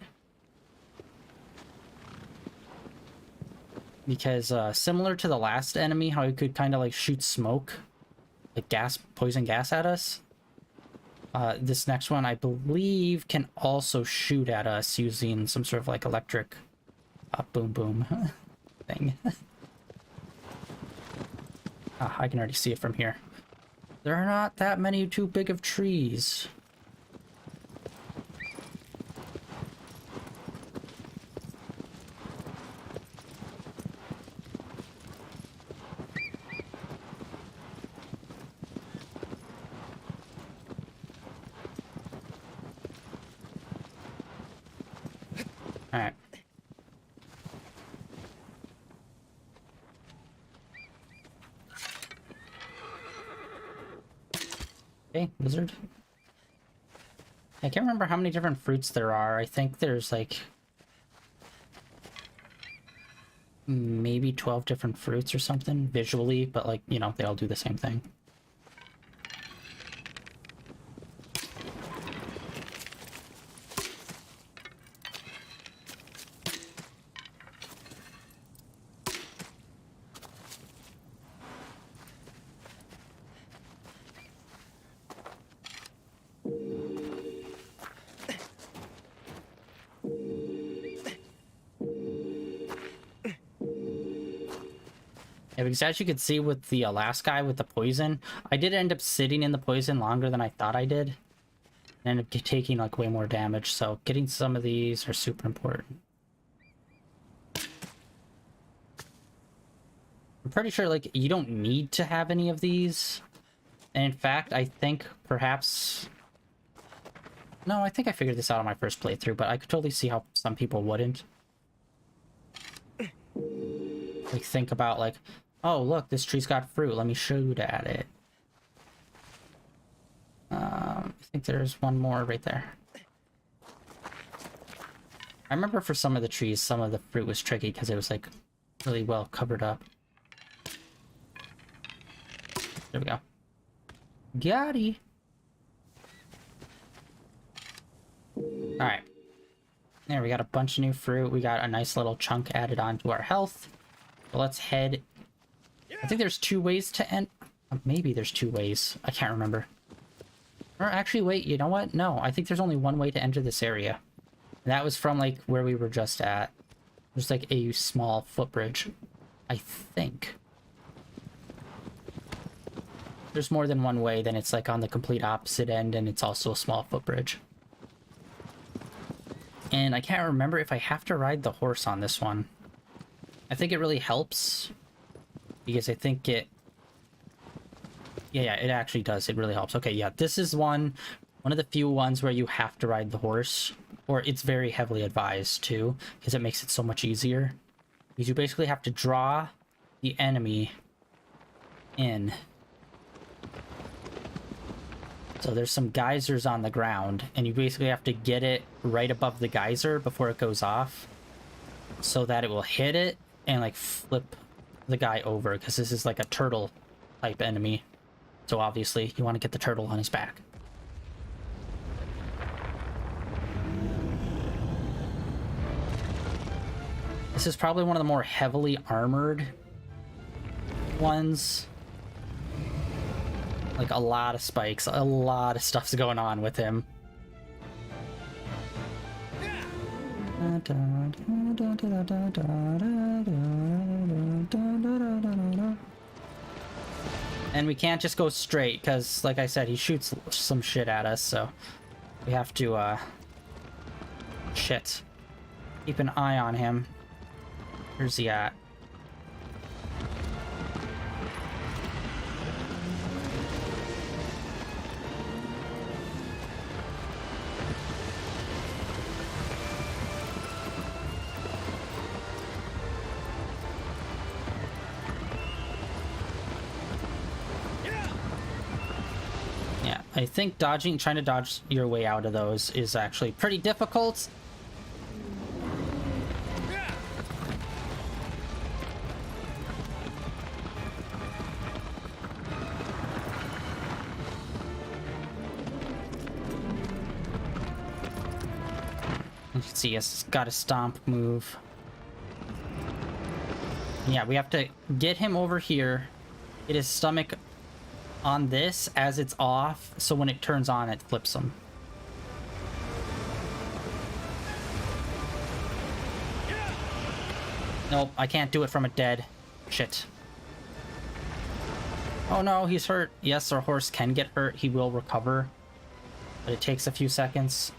Because similar to the last enemy, how he could kind of like shoot smoke, like gas, poison gas at us. This next one, I believe, can also shoot at us using some sort of like electric boom boom thing. I can already see it from here. There are not that many too big of trees. Alright. Okay, wizard. I can't remember how many different fruits there are. I think there's like maybe 12 different fruits or something visually, but like, you know, they all do the same thing. Yeah, because as you can see with the last guy with the poison, I did end up sitting in the poison longer than I thought I did. And ended up taking like way more damage, so getting some of these are super important. I'm pretty sure like you don't need to have any of these. And in fact, I think perhaps... No, I think I figured this out on my first playthrough, but I could totally see how some people wouldn't. Like think about like, oh look, this tree's got fruit, let me shoot at it. I think there's one more right there. I remember for some of the trees, some of the fruit was tricky because it was like really well covered up. There we go. Gotti. Alright. There, we got a bunch of new fruit. We got a nice little chunk added on to our health. So let's head... I think there's 2 ways to end... Maybe there's 2 ways. I can't remember. Or actually, wait, you know what? No, I think there's only 1 way to enter this area. And that was from, like, where we were just at. There's, like, a small footbridge. I think. There's more than 1 way, then it's, like, on the complete opposite end, and it's also a small footbridge. And I can't remember if I have to ride the horse on this one. I think it really helps. Because I think it... Yeah, it actually does. It really helps. Okay, yeah, this is one of the few ones where you have to ride the horse. Or it's very heavily advised, too. Because it makes it so much easier. Because you basically have to draw the enemy in. So there's some geysers on the ground. And you basically have to get it right above the geyser before it goes off. So that it will hit it and, like, flip the guy over. Because this is, like, a turtle-type enemy. So obviously, you want to get the turtle on his back. This is probably one of the more heavily armored ones. Like, a lot of spikes, a lot of stuff's going on with him. And we can't just go straight, because, like I said, he shoots some shit at us, so we have to, shit. Keep an eye on him. Where's he at? I think trying to dodge your way out of those is actually pretty difficult. You can see it's got a stomp move. Yeah, we have to get him over here, get his stomach on this as it's off, so when it turns on, it flips him. Nope, I can't do it from a dead. Shit. Oh no, he's hurt. Yes, our horse can get hurt. He will recover, but it takes a few seconds.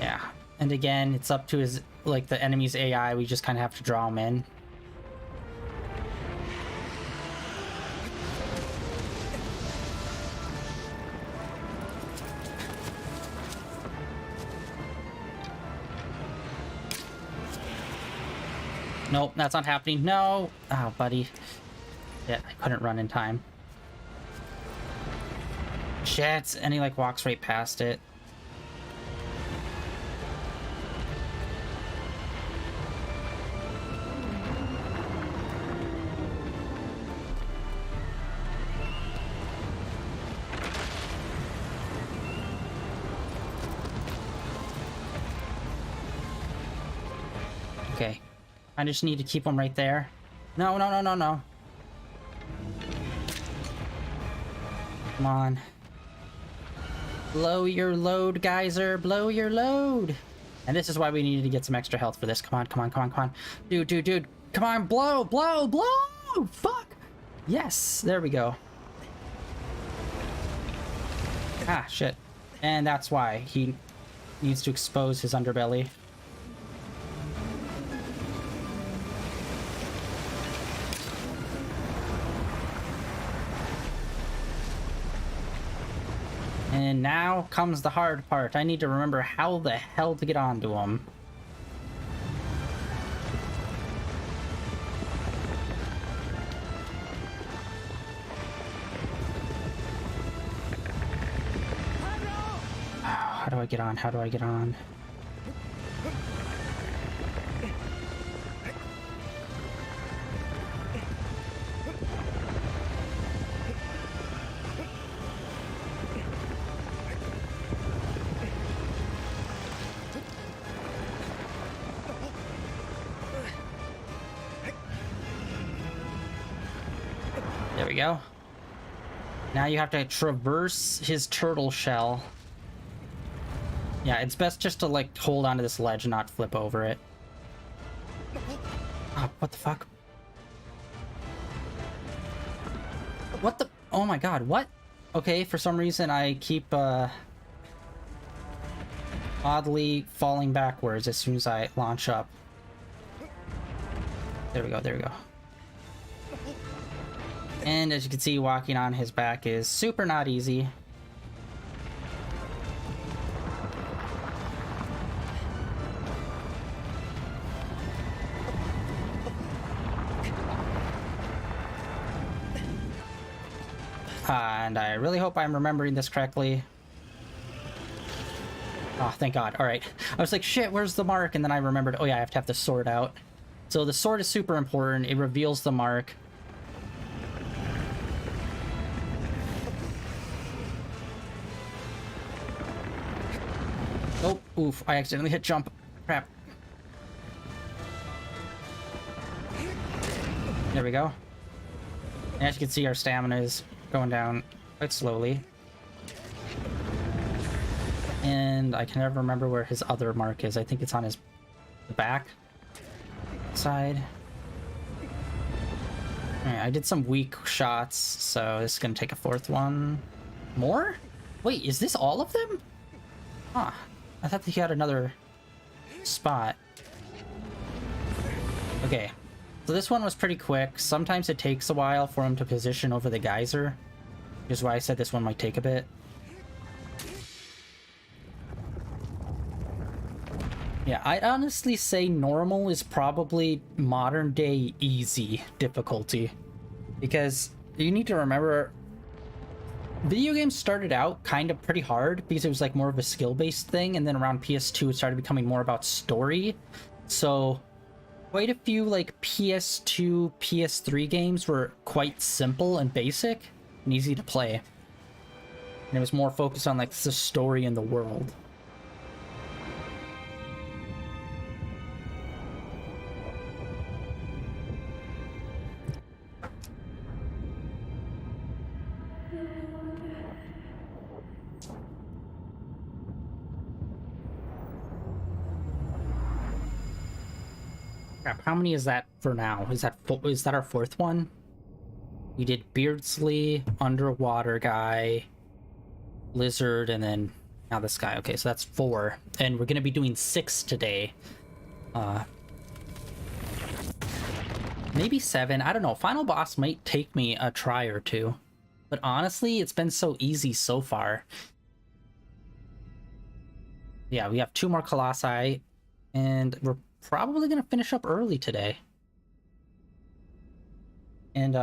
Yeah, and again, it's up to his, like, the enemy's AI. We just kind of have to draw him in. Nope, that's not happening. No! Oh, buddy. Yeah, I couldn't run in time. Shit, and he, like, walks right past it. Okay. I just need to keep him right there. No, no, no, no, no. Come on. Blow your load, geyser. Blow your load. And this is why we needed to get some extra health for this. Come on, come on, come on, come on. Dude. Come on, blow, blow, blow! Fuck! Yes, there we go. Ah, shit. And that's why he needs to expose his underbelly. And now comes the hard part. I need to remember how the hell to get onto him. How do I get on? How do I get on? There we go. Now you have to traverse his turtle shell. Yeah, it's best just to, like, hold onto this ledge and not flip over it. Oh, what the fuck? What the? Oh my god, what? Okay, for some reason I keep, oddly falling backwards as soon as I launch up. There we go, there we go. And as you can see, walking on his back is super not easy. And I really hope I'm remembering this correctly. Oh, thank God. All right. I was like, shit, where's the mark? And then I remembered, oh yeah, I have to have the sword out. So the sword is super important. It reveals the mark. Oh, oof, I accidentally hit jump. Crap. There we go. And as you can see, our stamina is going down quite slowly. And I can never remember where his other mark is. I think it's on his back side. Alright, I did some weak shots, so this is gonna take a fourth one. More? Wait, is this all of them? Huh. I thought that he had another spot. Okay. So this one was pretty quick. Sometimes it takes a while for him to position over the geyser, which is why I said this one might take a bit. Yeah, I'd honestly say normal is probably modern day easy difficulty. Because you need to remember, video games started out kind of pretty hard because it was like more of a skill-based thing, and then around PS2 it started becoming more about story. So quite a few like PS2, PS3 games were quite simple and basic and easy to play. And it was more focused on like the story and the world. Crap, how many is that for now? Is that our fourth one? We did Beardsley, Underwater Guy, Lizard, and then now this guy. Okay, so that's 4. And we're gonna be doing 6 today. Maybe 7. I don't know. Final boss might take me a try or two. But honestly, it's been so easy so far. Yeah, we have 2 more Colossi. And we're probably gonna finish up early today. And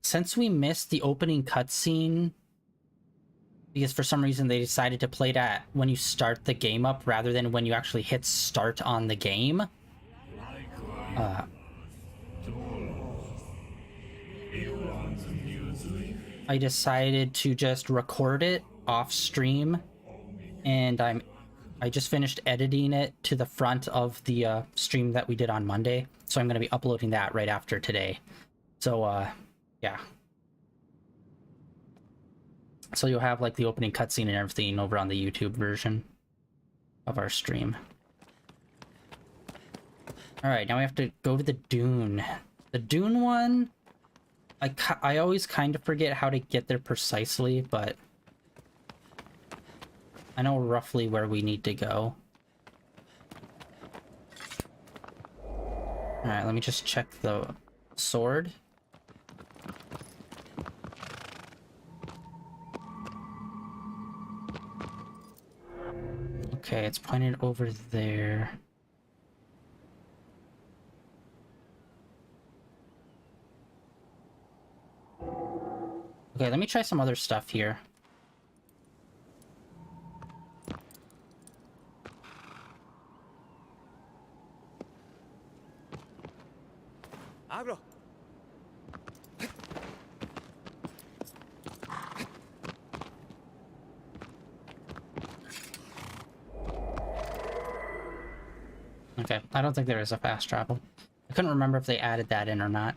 since we missed the opening cutscene, because for some reason they decided to play that when you start the game up rather than when you actually hit start on the game. I decided to just record it off stream, and I just finished editing it to the front of the stream that we did on Monday, so I'm going to be uploading that right after today. So yeah. So you'll have like the opening cutscene and everything over on the YouTube version of our stream. Alright, now we have to go to the dune. The dune one, I always kind of forget how to get there precisely, but I know roughly where we need to go. Alright, let me just check the sword. Okay, it's pointed over there. Okay, let me try some other stuff here. Abro. Okay, I don't think there is a fast travel. I couldn't remember if they added that in or not.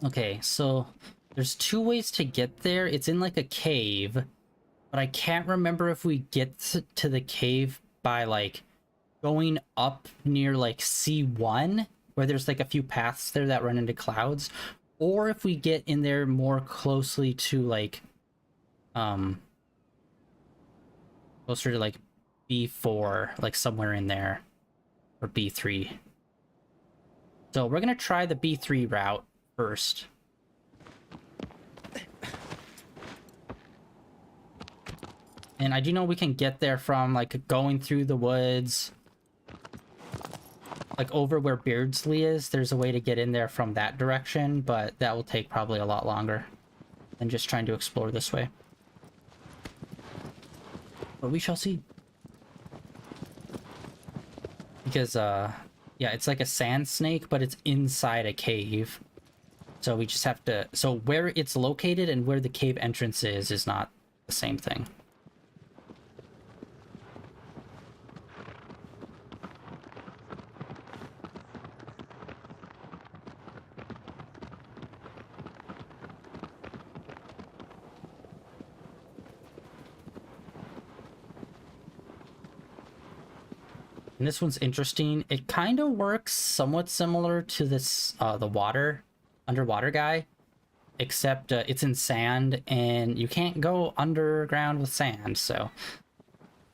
Okay, so there's 2 ways to get there. It's in like a cave, but I can't remember if we get to the cave by like going up near like C1, where there's like a few paths there that run into clouds, or if we get in there more closely to like closer to like B4, like somewhere in there, or B3. So we're gonna try the B3 route first. And I do know we can get there from like going through the woods, like over where Beardsley is. There's a way to get in there from that direction, but that will take probably a lot longer than just trying to explore this way. But we shall see. Because yeah, it's like a sand snake, but it's inside a cave. So we just have to, so where it's located and where the cave entrance is not the same thing. And this one's interesting. It kind of works somewhat similar to this, the underwater guy, except it's in sand and you can't go underground with sand. So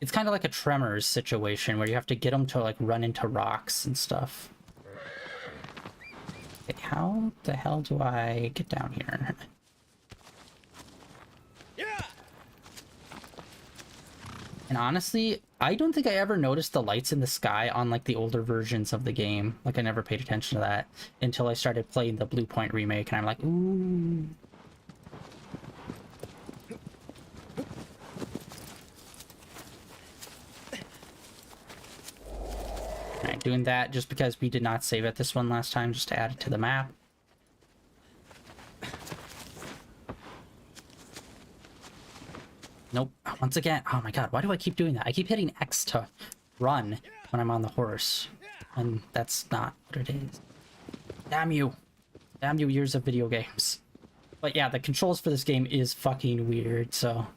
it's kind of like a Tremors situation where you have to get them to like run into rocks and stuff. Okay, how the hell do I get down here? And honestly, I don't think I ever noticed the lights in the sky on like the older versions of the game. Like I never paid attention to that until I started playing the Bluepoint remake, and I'm like, ooh. Alright, doing that just because we did not save it this one last time, just to add it to the map. Nope. Once again, oh my god, why do I keep doing that? I keep hitting X to run when I'm on the horse, and that's not what it is. Damn you. Damn you, years of video games. But yeah, the controls for this game is fucking weird, so...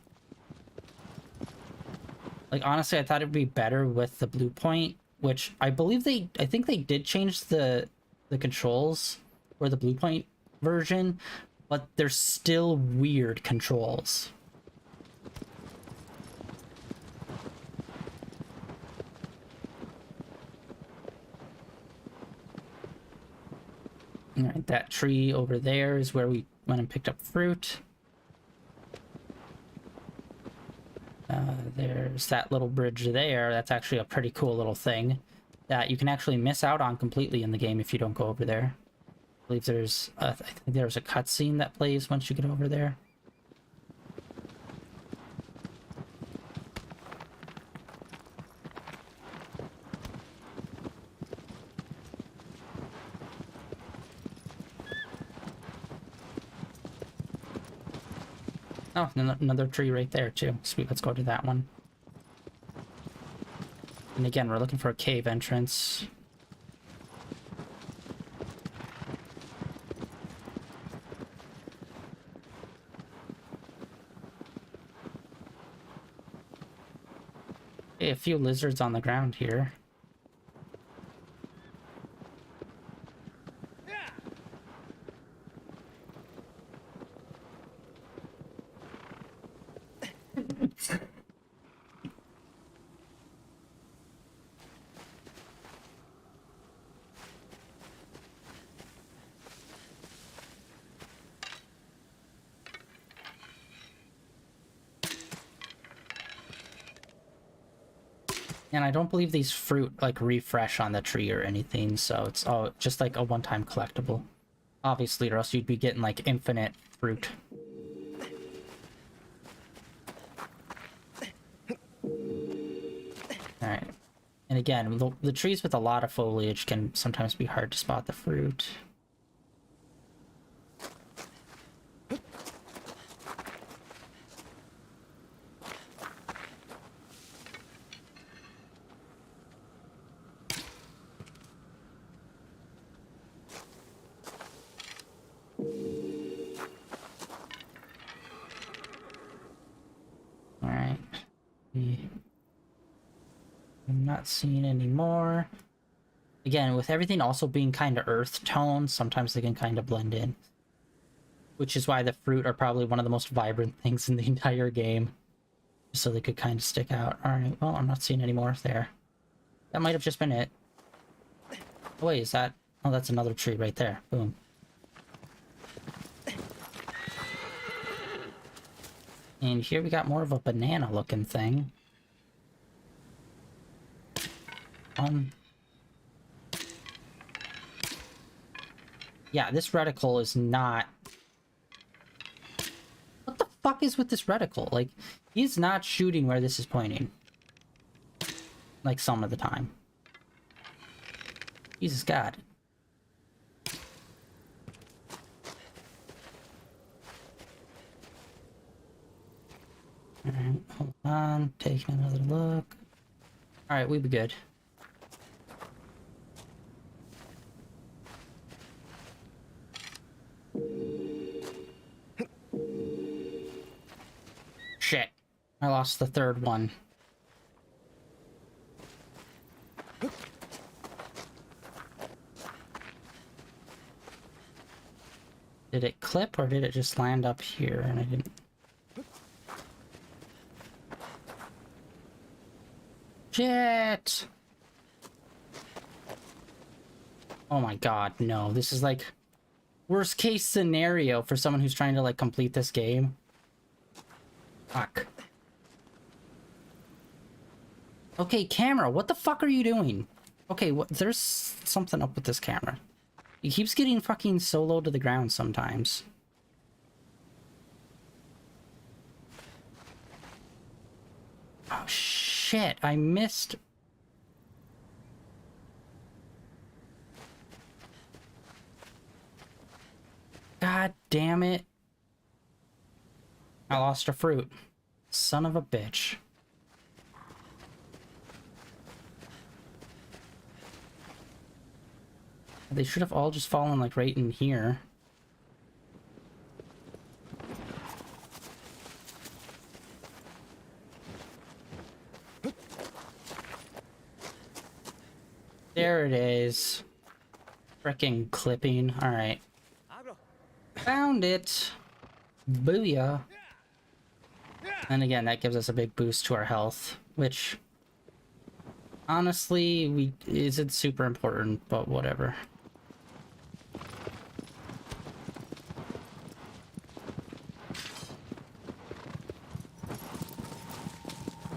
Like, honestly, I thought it would be better with the Bluepoint, which I believe I think they did change the controls for the Bluepoint version, but they're still weird controls. Alright, that tree over there is where we went and picked up fruit. There's that little bridge there. That's actually a pretty cool little thing that you can actually miss out on completely in the game if you don't go over there. I believe there's I think there's a cutscene that plays once you get over there. Oh, another tree right there too. Sweet, let's go to that one. And again, we're looking for a cave entrance. Okay, a few lizards on the ground here. And I don't believe these fruit like refresh on the tree or anything, so it's all just like a one-time collectible. Obviously, or else you'd be getting like infinite fruit. Alright. And again, the trees with a lot of foliage can sometimes be hard to spot the fruit. Alright. I'm not seeing any more. Again, with everything also being kind of earth toned, sometimes they can kind of blend in. Which is why the fruit are probably one of the most vibrant things in the entire game. So they could kind of stick out. Alright, well, I'm not seeing any more there. That might have just been it. Oh, wait, is that... Oh, that's another tree right there. Boom. And here we got more of a banana-looking thing. Yeah, this reticle is not... What the fuck is with this reticle? Like, he's not shooting where this is pointing. Like, some of the time. Jesus God. Alright, hold on. Taking another look. Alright, we'll be good. Shit. I lost the third one. Did it clip or did it just land up here and I didn't... Shit! Oh my god, no. This is like worst case scenario for someone who's trying to like complete this game. Fuck. Okay, camera, what the fuck are you doing? Okay, there's something up with this camera. It keeps getting fucking so low to the ground sometimes. Oh shit, I missed. God damn it. I lost a fruit. Son of a bitch. They should have all just fallen like right in here. There it is. Frickin' clipping. Alright. Found it. Booyah. And again, that gives us a big boost to our health, which honestly isn't super important, but whatever.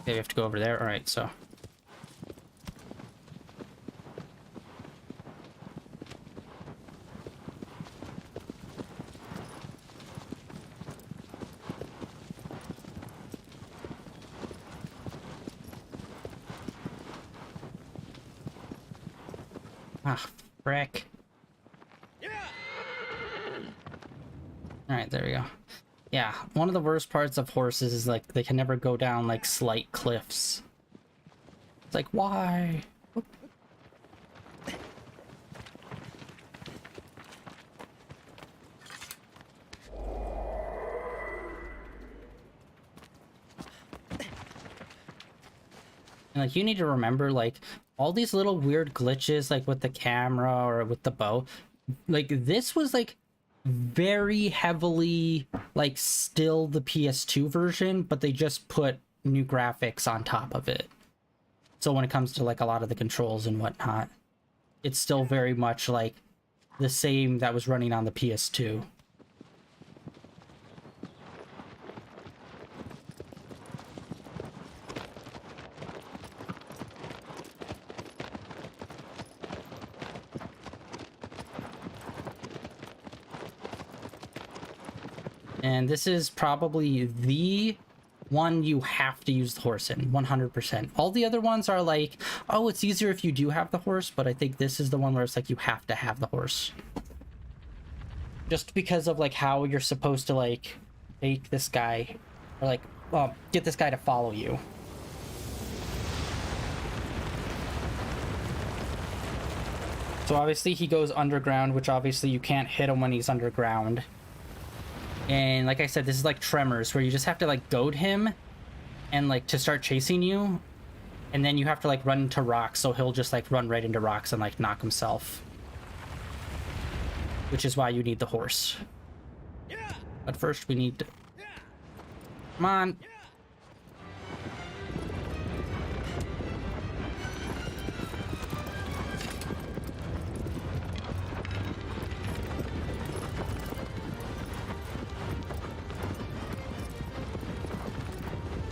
Okay, we have to go over there. Alright, so ah, frick. Alright, there we go. Yeah, one of the worst parts of horses is like they can never go down like slight cliffs. It's like, why? Oop. And like you need to remember like all these little weird glitches like with the camera or with the bow. Like this was like very heavily like still the PS2 version, but they just put new graphics on top of it. So when it comes to like a lot of the controls and whatnot, it's still very much like the same that was running on the PS2. And this is probably the one you have to use the horse in, 100%. All the other ones are like, oh, it's easier if you do have the horse, but I think this is the one where it's like you have to have the horse. Just because of like how you're supposed to like make this guy, or like, get this guy to follow you. So obviously he goes underground, which obviously you can't hit him when he's underground. And like I said, this is like Tremors, where you just have to like goad him and like to start chasing you. And then you have to like run into rocks, so he'll just like run right into rocks and like knock himself. Which is why you need the horse. But first we need to... Come on.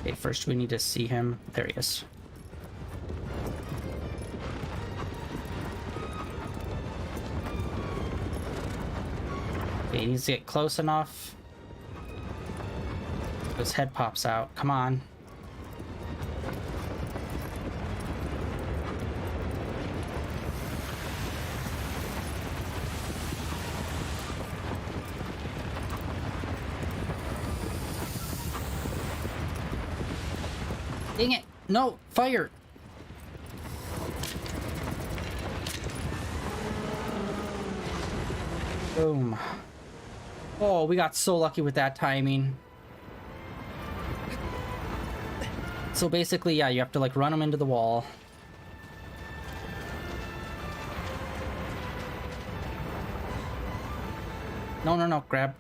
Okay, first we need to see him. There he is. Okay, he needs to get close enough. His head pops out. Come on. Dang it! No! Fire! Boom. Oh, we got so lucky with that timing. So basically, yeah, you have to like run them into the wall. No, no, no, grab.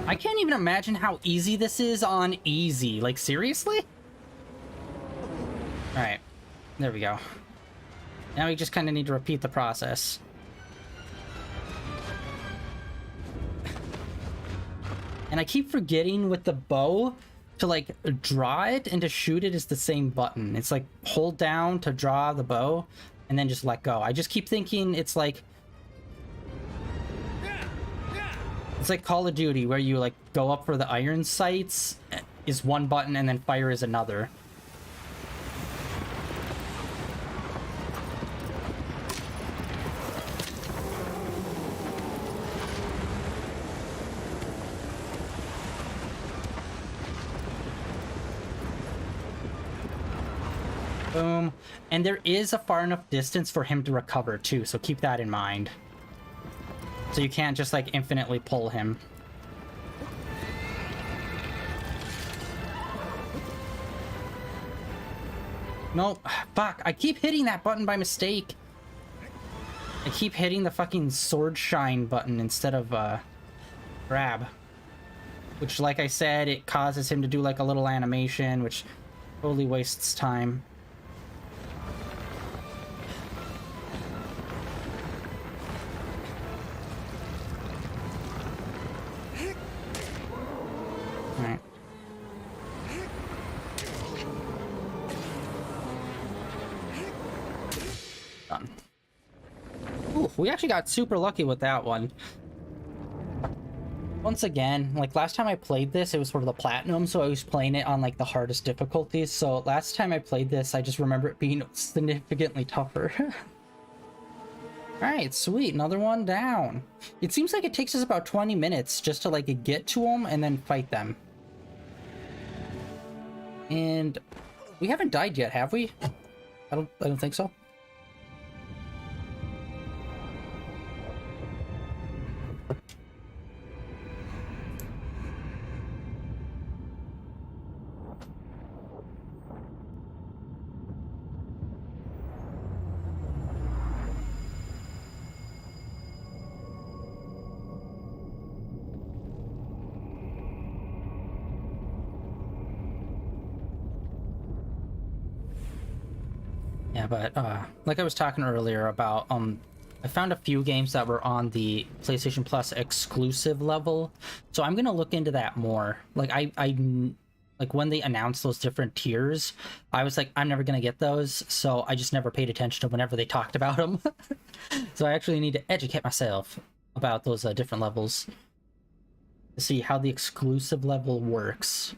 I can't even imagine how easy this is on easy. Like, seriously? Alright. There we go. Now we just kind of need to repeat the process. And I keep forgetting with the bow to, like, draw it and to shoot it is the same button. It's like, hold down to draw the bow and then just let go. I just keep thinking it's like... It's like Call of Duty, where you, like, go up for the iron sights is one button and then fire is another. Boom. And there is a far enough distance for him to recover, too, so keep that in mind. So you can't just, like, infinitely pull him. No, fuck, I keep hitting that button by mistake. I keep hitting the fucking sword shine button instead of, grab. Which, like I said, it causes him to do, like, a little animation, which totally wastes time. Alright. Done. Ooh, we actually got super lucky with that one. Once again, like last time I played this, it was for the platinum, so I was playing it on like the hardest difficulties. So last time I played this, I just remember it being significantly tougher. Alright, sweet, another one down. It seems like it takes us about 20 minutes just to like get to them and then fight them. And we haven't died yet, have we? I don't think so. Yeah, but like I was talking earlier about, I found a few games that were on the PlayStation Plus exclusive level, so I'm gonna look into that more. Like I like when they announced those different tiers, I was like, I'm never gonna get those, so I just never paid attention to whenever they talked about them. So I actually need to educate myself about those different levels to see how the exclusive level works.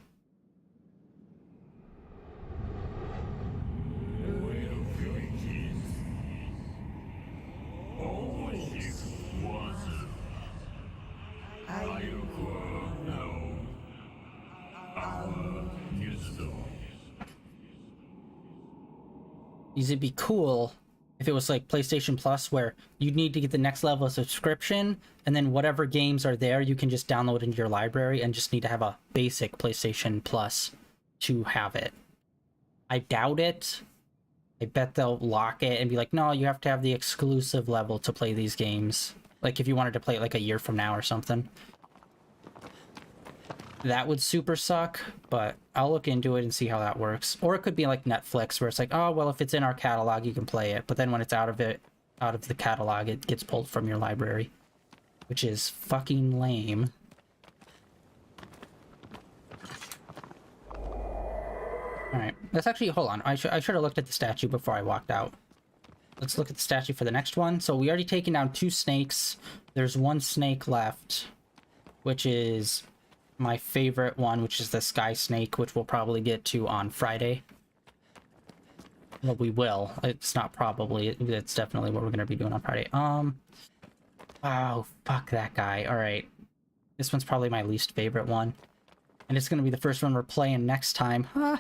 It'd be cool if it was like PlayStation Plus, where you'd need to get the next level of subscription, and then whatever games are there you can just download into your library, and just need to have a basic PlayStation Plus to have it. I doubt it. I bet they'll lock it and be like, no, you have to have the exclusive level to play these games. Like if you wanted to play it like a year from now or something. That would super suck, but I'll look into it and see how that works. Or it could be like Netflix, where it's like, oh, well, if it's in our catalog, you can play it. But then when it's out of the catalog, it gets pulled from your library. Which is fucking lame. Alright, let's actually, hold on. I should have looked at the statue before I walked out. Let's look at the statue for the next one. So we already taken down 2 snakes. There's 1 snake left, which is my favorite one, which is the sky snake, which we'll probably get to on Friday. Well, we will. It's not probably. It's definitely what we're going to be doing on Friday. Oh, fuck that guy. Alright. This one's probably my least favorite one. And it's going to be the first one we're playing next time. Huh?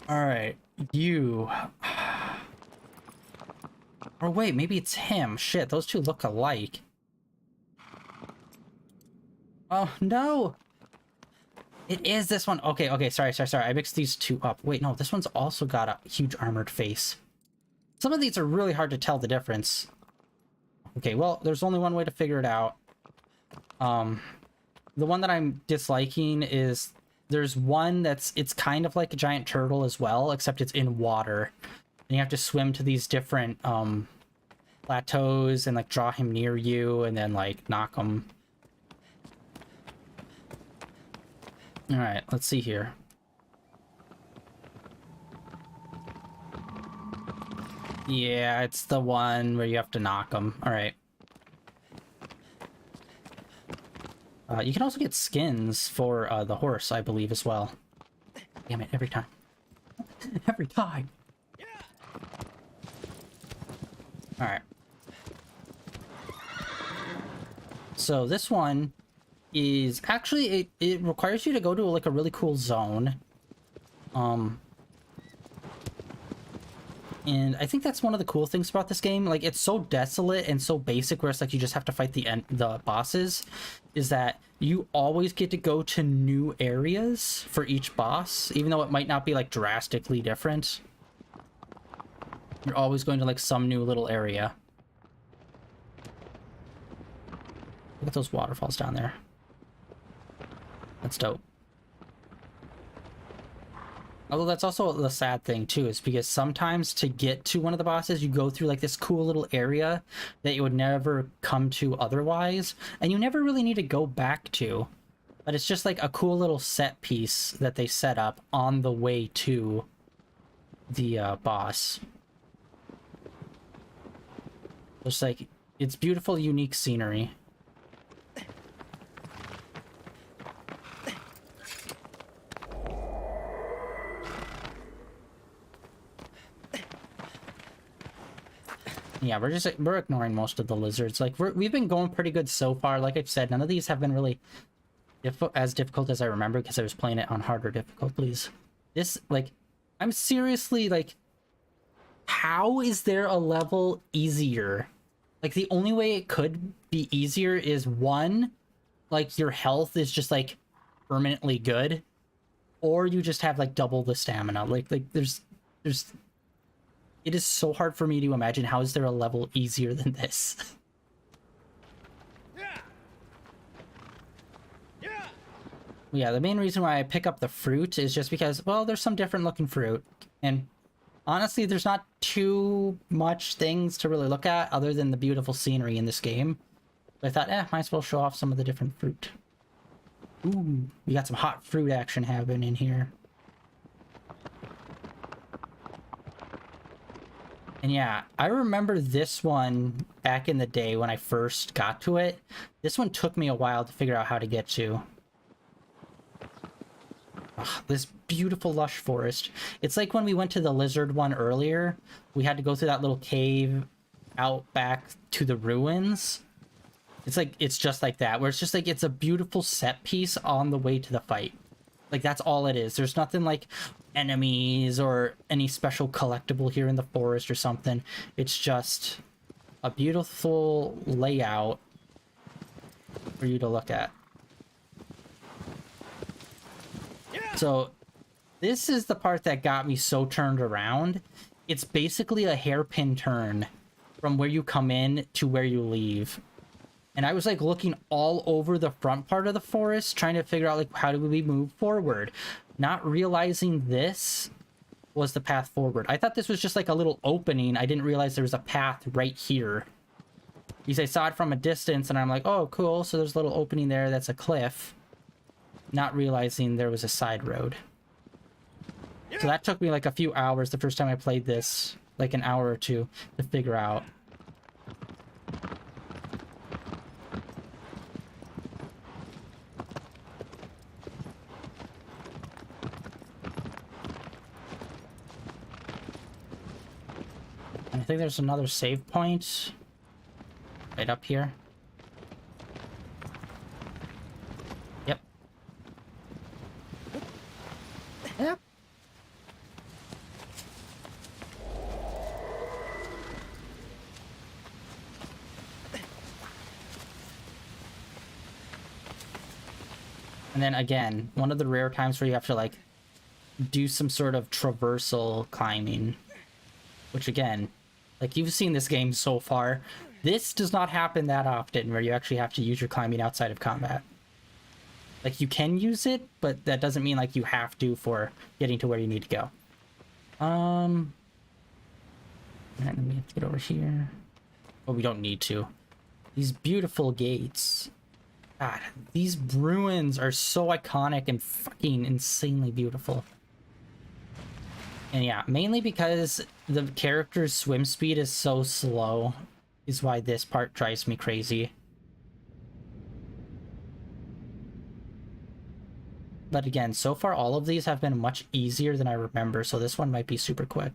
Alright. You. Or wait, maybe it's him. Shit, those two look alike. Oh, no! It is this one. Okay, sorry. I mixed these two up. Wait, no, this one's also got a huge armored face. Some of these are really hard to tell the difference. Okay, well, there's only one way to figure it out. The one that I'm disliking is there's one it's kind of like a giant turtle as well, except it's in water. And you have to swim to these different plateaus and like draw him near you and then like knock him. All right, let's see here. Yeah, it's the one where you have to knock him. All right. You can also get skins for the horse, I believe, as well. Damn it, every time. Every time! Alright. So this one is actually, it requires you to go to like a really cool zone. And I think that's one of the cool things about this game. Like, it's so desolate and so basic where it's like you just have to fight the bosses, is that you always get to go to new areas for each boss, even though it might not be like drastically different. You're always going to like some new little area. Look at those waterfalls down there. That's dope. Although that's also the sad thing too, is because sometimes to get to one of the bosses, you go through like this cool little area that you would never come to otherwise, and you never really need to go back to. But it's just like a cool little set piece that they set up on the way to the boss. Just like, it's beautiful, unique scenery. Yeah, we're ignoring most of the lizards. Like, we've been going pretty good so far. Like I've said, none of these have been really as difficult as I remember, because I was playing it on harder difficulties. This, like, I'm seriously like, how is there a level easier? Like, the only way it could be easier is, one, like your health is just like permanently good, or you just have like double the stamina. Like there's it is so hard for me to imagine how is there a level easier than this. Yeah, the main reason why I pick up the fruit is just because, well, there's some different looking fruit. And honestly, there's not too much things to really look at other than the beautiful scenery in this game. But I thought, might as well show off some of the different fruit. Ooh, we got some hot fruit action happening in here. And yeah, I remember this one back in the day when I first got to it. This one took me a while to figure out how to get to. Ugh, this beautiful lush forest. It's like when we went to the lizard one earlier. We had to go through that little cave out back to the ruins. It's like, it's just like that, where it's just like, it's a beautiful set piece on the way to the fight. Like, that's all it is. There's nothing like enemies or any special collectible here in the forest or something. It's just a beautiful layout for you to look at. So this is the part that got me so turned around. It's basically a hairpin turn from where you come in to where you leave. And I was like looking all over the front part of the forest, trying to figure out like, how do we move forward? Not realizing this was the path forward. I thought this was just like a little opening. I didn't realize there was a path right here. Because I saw it from a distance and I'm like, oh, cool. So there's a little opening there. That's a cliff. Not realizing there was a side road. So that took me like a few hours the first time I played this, like an hour or two to figure out. I think there's another save point right up here. Yep. Yep. And then again, one of the rare times where you have to like do some sort of traversal climbing, which again, like, you've seen this game so far. This does not happen that often, where you actually have to use your climbing outside of combat. Like, you can use it, but that doesn't mean, like, you have to for getting to where you need to go. And then we have to get over here. Oh, we don't need to. These beautiful gates. God, these ruins are so iconic and fucking insanely beautiful. And yeah, mainly because the character's swim speed is so slow is why this part drives me crazy. But again, so far all of these have been much easier than I remember, so this one might be super quick.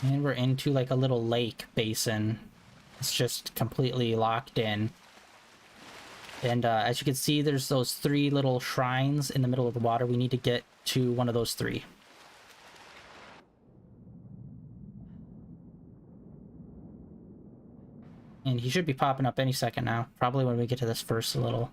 And we're into like a little lake basin. It's just completely locked in. And as you can see, there's those 3 little shrines in the middle of the water. We need to get to one of those 3. And he should be popping up any second now. Probably when we get to this first little.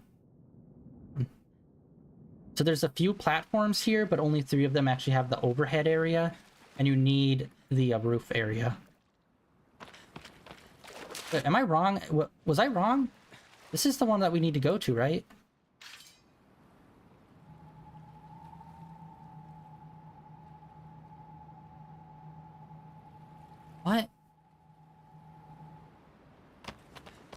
So there's a few platforms here, but only 3 of them actually have the overhead area. And you need the roof area. Wait, am I wrong? Was I wrong? This is the one that we need to go to, right? What?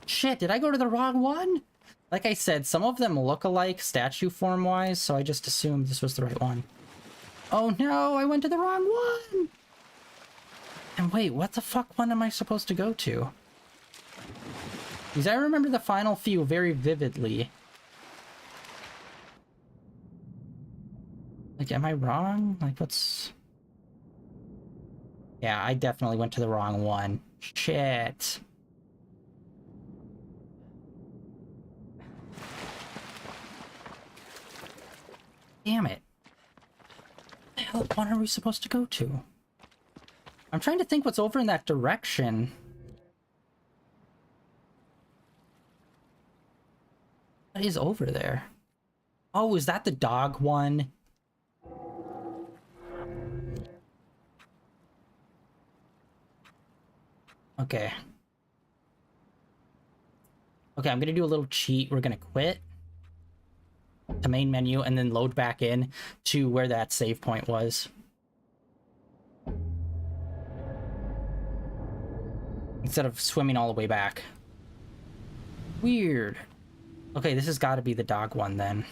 Shit, did I go to the wrong one? Like I said, some of them look alike statue form-wise, so I just assumed this was the right one. Oh no, I went to the wrong one! And wait, what the fuck one am I supposed to go to? Because I remember the final few very vividly. Like, am I wrong? Like, what's... Yeah, I definitely went to the wrong one. Shit. Damn it. What the hell one are we supposed to go to? I'm trying to think what's over in that direction. What is over there? Oh, is that the dog one? Okay. Okay, I'm gonna do a little cheat. We're gonna quit the main menu and then load back in to where that save point was. Instead of swimming all the way back. Weird. Okay, this has got to be the dog one then.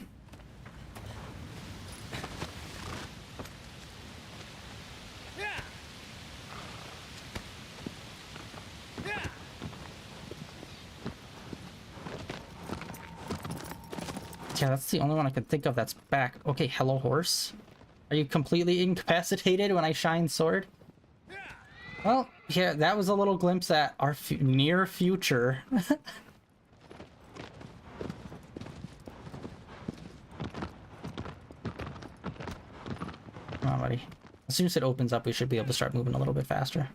Yeah, that's the only one I can think of that's back. Okay, hello horse. Are you completely incapacitated when I shine sword? Well, yeah, that was a little glimpse at our near future. Come on, buddy. As soon as it opens up, we should be able to start moving a little bit faster.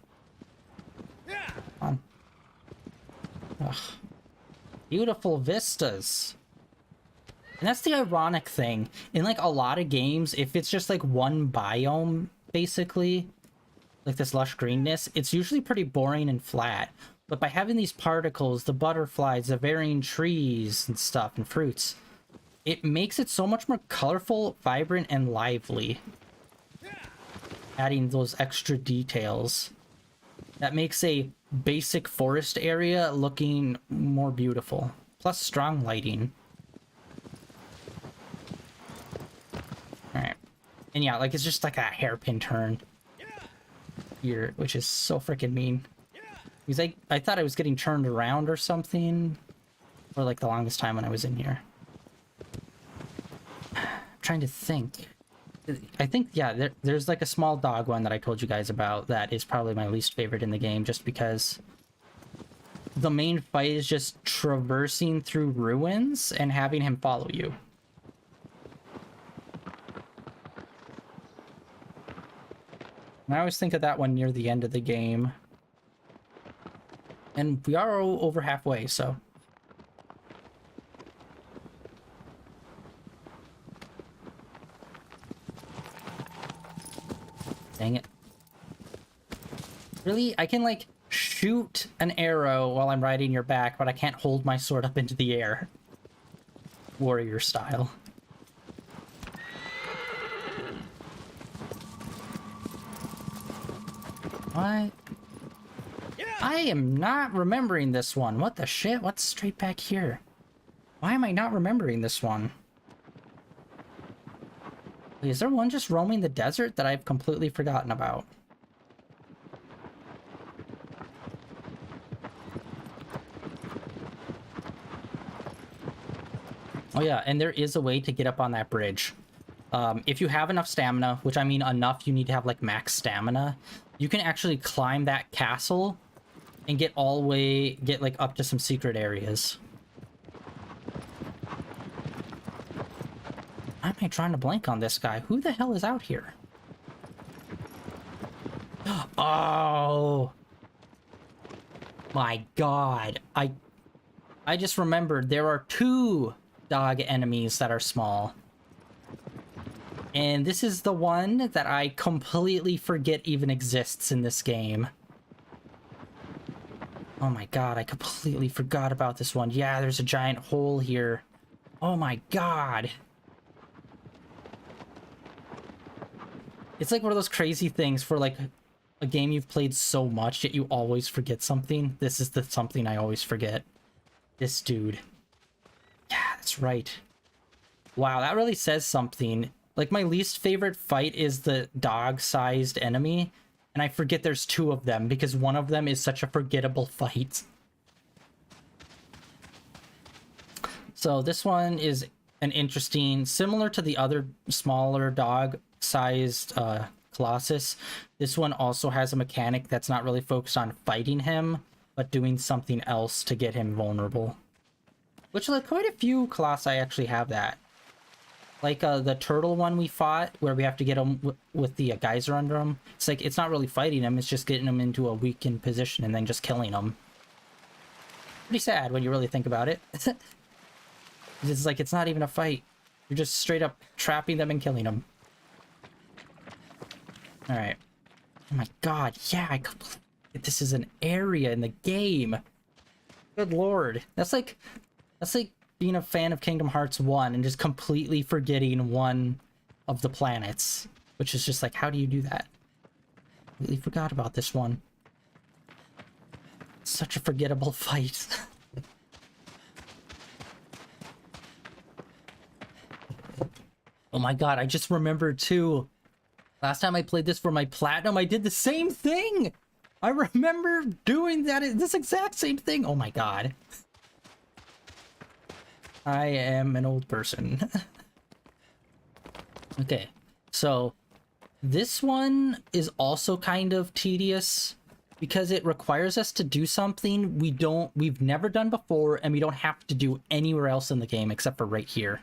Come on. Ugh. Beautiful vistas. And that's the ironic thing. In, like, a lot of games, if it's just, like, one biome, basically, like this lush greenness, it's usually pretty boring and flat. But by having these particles, the butterflies, the varying trees and stuff, and fruits, it makes it so much more colorful, vibrant, and lively. Adding those extra details. That makes a basic forest area looking more beautiful. Plus strong lighting. Alright. And yeah, like, it's just like a hairpin turn here, which is so freaking mean. Because I thought I was getting turned around or something for like the longest time when I was in here. I'm trying to think. I think, yeah, there's like a small dog one that I told you guys about that is probably my least favorite in the game, just because the main fight is just traversing through ruins and having him follow you. And I always think of that one near the end of the game. And we are over halfway, so... Dang it. Really? I can, like, shoot an arrow while I'm riding your back, but I can't hold my sword up into the air. Warrior style. What? I am not remembering this one. What the shit? What's straight back here? Why am I not remembering this one? Is there one just roaming the desert that I've completely forgotten about? Oh yeah, and there is a way to get up on that bridge. If you have enough stamina, which I mean enough, you need to have like max stamina, you can actually climb that castle and get all the way, get like up to some secret areas. Why am I trying to blank on this guy? Who the hell is out here? Oh my god. I just remembered there are 2 dog enemies that are small. And this is the one that I completely forget even exists in this game. Oh my god, I completely forgot about this one. Yeah, there's a giant hole here. Oh my god. It's like one of those crazy things for like a game you've played so much yet you always forget something. This is the something I always forget. This dude. Yeah, that's right. Wow, that really says something. Like, my least favorite fight is the dog-sized enemy, and I forget there's 2 of them because one of them is such a forgettable fight. So this one is an interesting, similar to the other smaller dog-sized Colossus, this one also has a mechanic that's not really focused on fighting him, but doing something else to get him vulnerable. Which, like, quite a few Colossi actually have that. Like the turtle one we fought, where we have to get him with the geyser under him. It's like, it's not really fighting him, it's just getting him into a weakened position and then just killing him. Pretty sad when you really think about it. It's like, it's not even a fight. You're just straight up trapping them and killing them. Alright. Oh my god, yeah, this is an area in the game. Good lord. That's like being a fan of Kingdom Hearts 1 and just completely forgetting one of the planets. Which is just like, how do you do that? Completely forgot about this one. Such a forgettable fight. Oh my god, I just remembered too. Last time I played this for my platinum, I did the same thing! I remember doing this exact same thing! Oh my god. I am an old person. Okay, so this one is also kind of tedious because it requires us to do something we've never done before, and we don't have to do anywhere else in the game except for right here.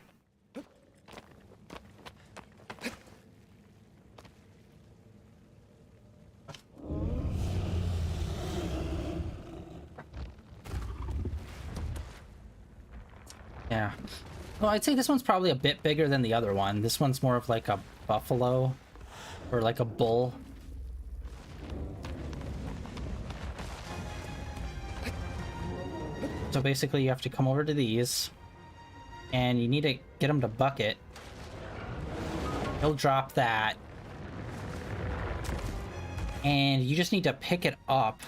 Yeah. Well, I'd say this one's probably a bit bigger than the other one. This one's more of like a buffalo or like a bull. So basically you have to come over to these and you need to get them to bucket. He'll drop that. And you just need to pick it up.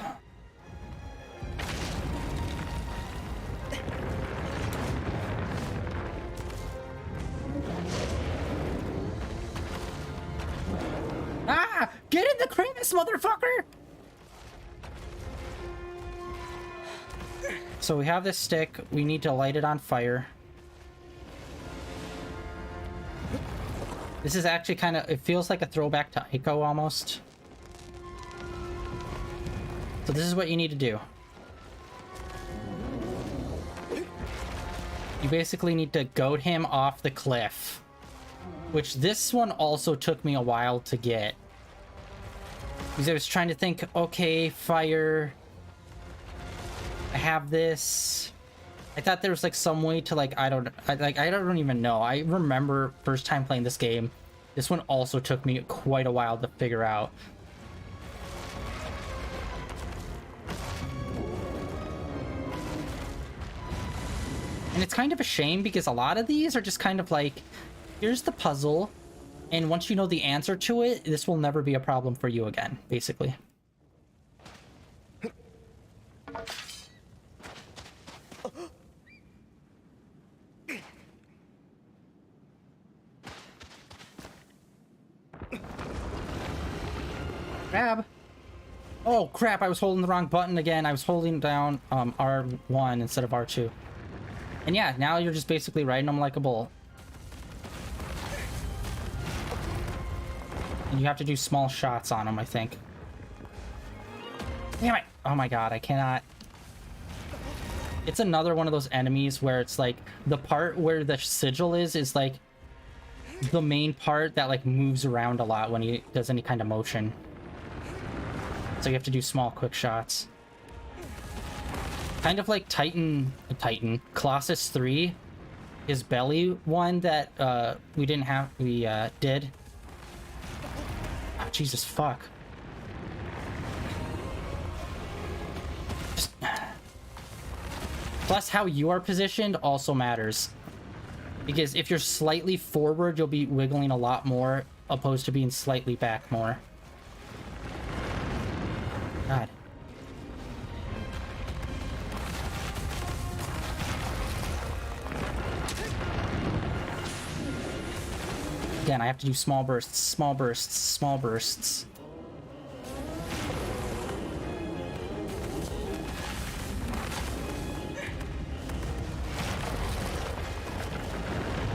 Ah! Get in the crevice, motherfucker! So we have this stick. We need to light it on fire. This is actually kind of... It feels like a throwback to Ico almost. So this is what you need to do. You basically need to goad him off the cliff. Which this one also took me a while to get. Because I was trying to think, okay, fire. I have this. I thought there was like some way to like, I don't even know. I remember first time playing this game. This one also took me quite a while to figure out. And it's kind of a shame because a lot of these are just kind of like, here's the puzzle, and once you know the answer to it, this will never be a problem for you again, basically. Grab. Oh crap, I was holding the wrong button again. I was holding down R1 instead of R2. And yeah, now you're just basically riding them like a bull. And you have to do small shots on them, I think. Damn it! Oh my god, I cannot. It's another one of those enemies where it's like the part where the sigil is like the main part that like moves around a lot when he does any kind of motion. So you have to do small quick shots. Kind of like Colossus 3, his belly one that we did. Oh, Jesus fuck. Plus how you are positioned also matters. Because if you're slightly forward, you'll be wiggling a lot more, opposed to being slightly back more. God. Again, I have to do small bursts, small bursts, small bursts.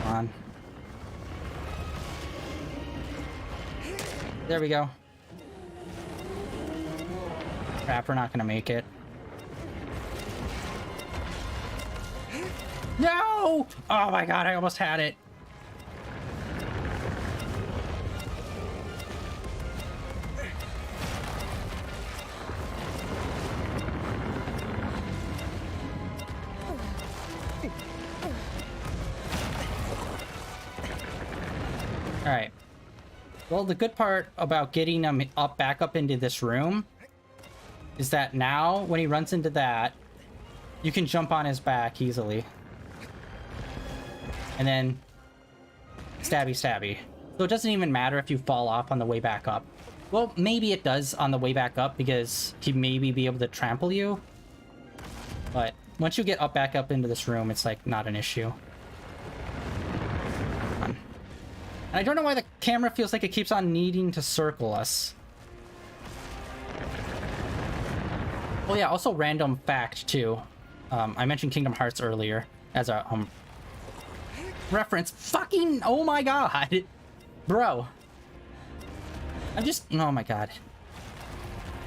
Come on. There we go. Crap, we're not gonna make it. No! Oh my god, I almost had it. Alright. Well, the good part about getting him back up into this room is that now, when he runs into that, you can jump on his back easily. And then stabby stabby. So it doesn't even matter if you fall off on the way back up. Well, maybe it does on the way back up because he'd maybe be able to trample you. But once you get back up into this room, it's like not an issue. And I don't know why the camera feels like it keeps on needing to circle us. Oh yeah, also random fact too. I mentioned Kingdom Hearts earlier as a reference. Fucking oh my god, bro! I'm just oh my god.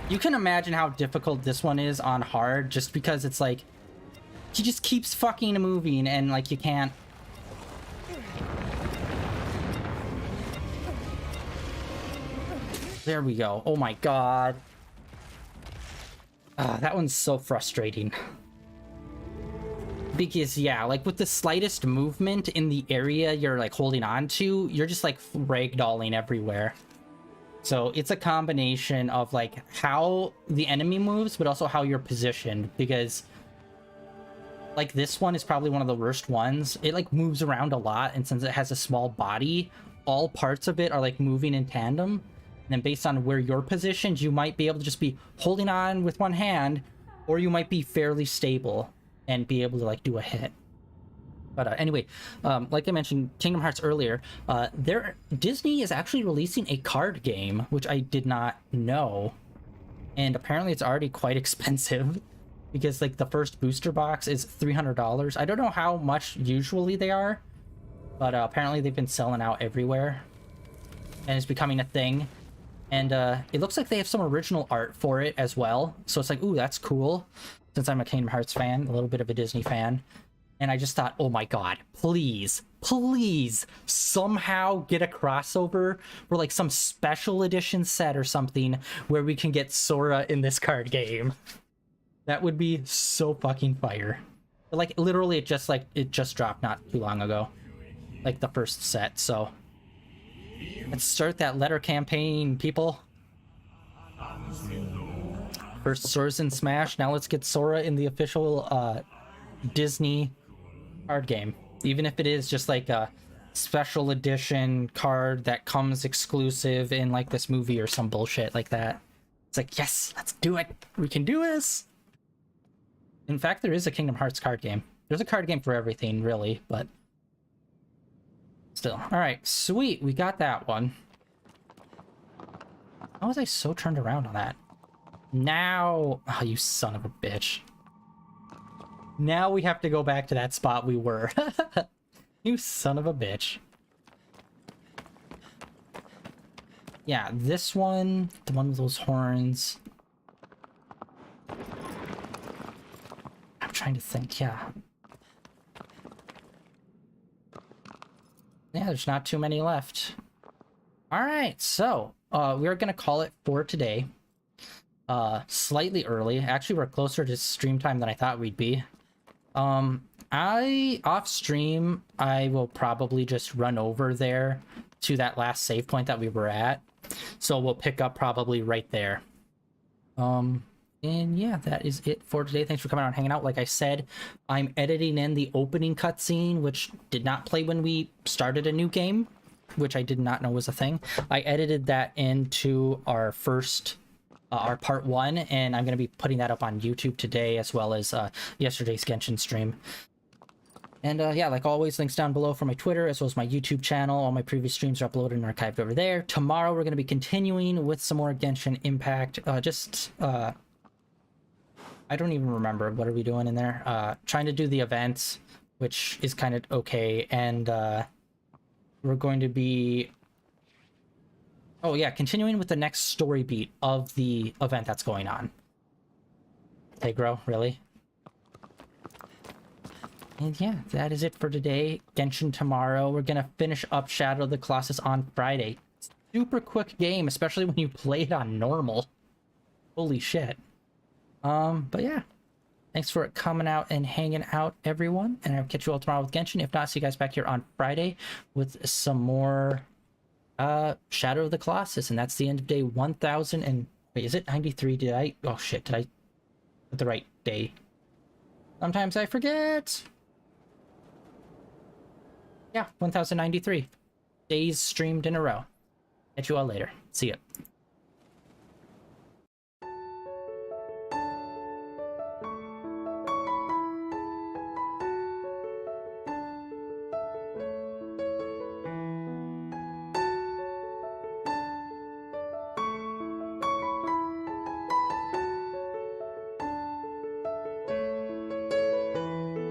You can imagine how difficult this one is on hard, just because it's like he just keeps fucking moving and like you can't. There we go. Oh my god. That one's so frustrating. Because, yeah, like with the slightest movement in the area you're like holding on to, you're just like ragdolling everywhere. So it's a combination of like how the enemy moves, but also how you're positioned. Because like this one is probably one of the worst ones. It like moves around a lot, and since it has a small body, all parts of it are like moving in tandem. And then based on where you're positioned, you might be able to just be holding on with one hand, or you might be fairly stable and be able to like do a hit. But anyway, like I mentioned Kingdom Hearts earlier, Disney is actually releasing a card game, which I did not know. And apparently it's already quite expensive because like the first booster box is $300. I don't know how much usually they are, but apparently they've been selling out everywhere and it's becoming a thing. And it looks like they have some original art for it as well. So it's like, ooh, that's cool. Since I'm a Kingdom Hearts fan, a little bit of a Disney fan. And I just thought, oh my god, please, please somehow get a crossover or like some special edition set or something where we can get Sora in this card game. That would be so fucking fire. But like literally it just dropped not too long ago. Like the first set, so let's start that letter campaign, people. First Sora's in Smash, now let's get Sora in the official Disney card game, even if it is just like a special edition card that comes exclusive in like this movie or some bullshit like that. It's like, yes, let's do it. We can do this. In fact, there is a Kingdom Hearts card game. There's a card game for everything, really, but still. All right, sweet. We got that one. How was I so turned around on that? Now, oh, you son of a bitch. Now we have to go back to that spot we were. You son of a bitch. Yeah, this one, the one with those horns. I'm trying to think, yeah. Yeah, there's not too many left. All right, so we're gonna call it for today. Slightly early. Actually, we're closer to stream time than I thought we'd be. Off stream, I will probably just run over there to that last save point that we were at. So we'll pick up probably right there. And yeah, that is it for today. Thanks for coming out and hanging out. Like I said, I'm editing in the opening cutscene, which did not play when we started a new game, which I did not know was a thing. I edited that into our first our part 1, and I'm going to be putting that up on YouTube today, as well as yesterday's Genshin stream. And yeah, like always, links down below for my Twitter, as well as my YouTube channel. All my previous streams are uploaded and archived over there. Tomorrow, we're going to be continuing with some more Genshin Impact. I don't even remember. What are we doing in there? Trying to do the events, which is kind of okay. And we're going to be... Oh yeah, continuing with the next story beat of the event that's going on. Tegro, really? And yeah, that is it for today. Genshin tomorrow. We're gonna finish up Shadow of the Colossus on Friday. Super quick game, especially when you play it on normal. Holy shit. But yeah. Thanks for coming out and hanging out, everyone. And I'll catch you all tomorrow with Genshin. If not, see you guys back here on Friday with some more Shadow of the Colossus. And that's the end of day 1000 and... Wait, is it 93? Did I... Oh shit, did I put the right day? Sometimes I forget. Yeah, 1093 days streamed in a row. Catch you all later. See ya.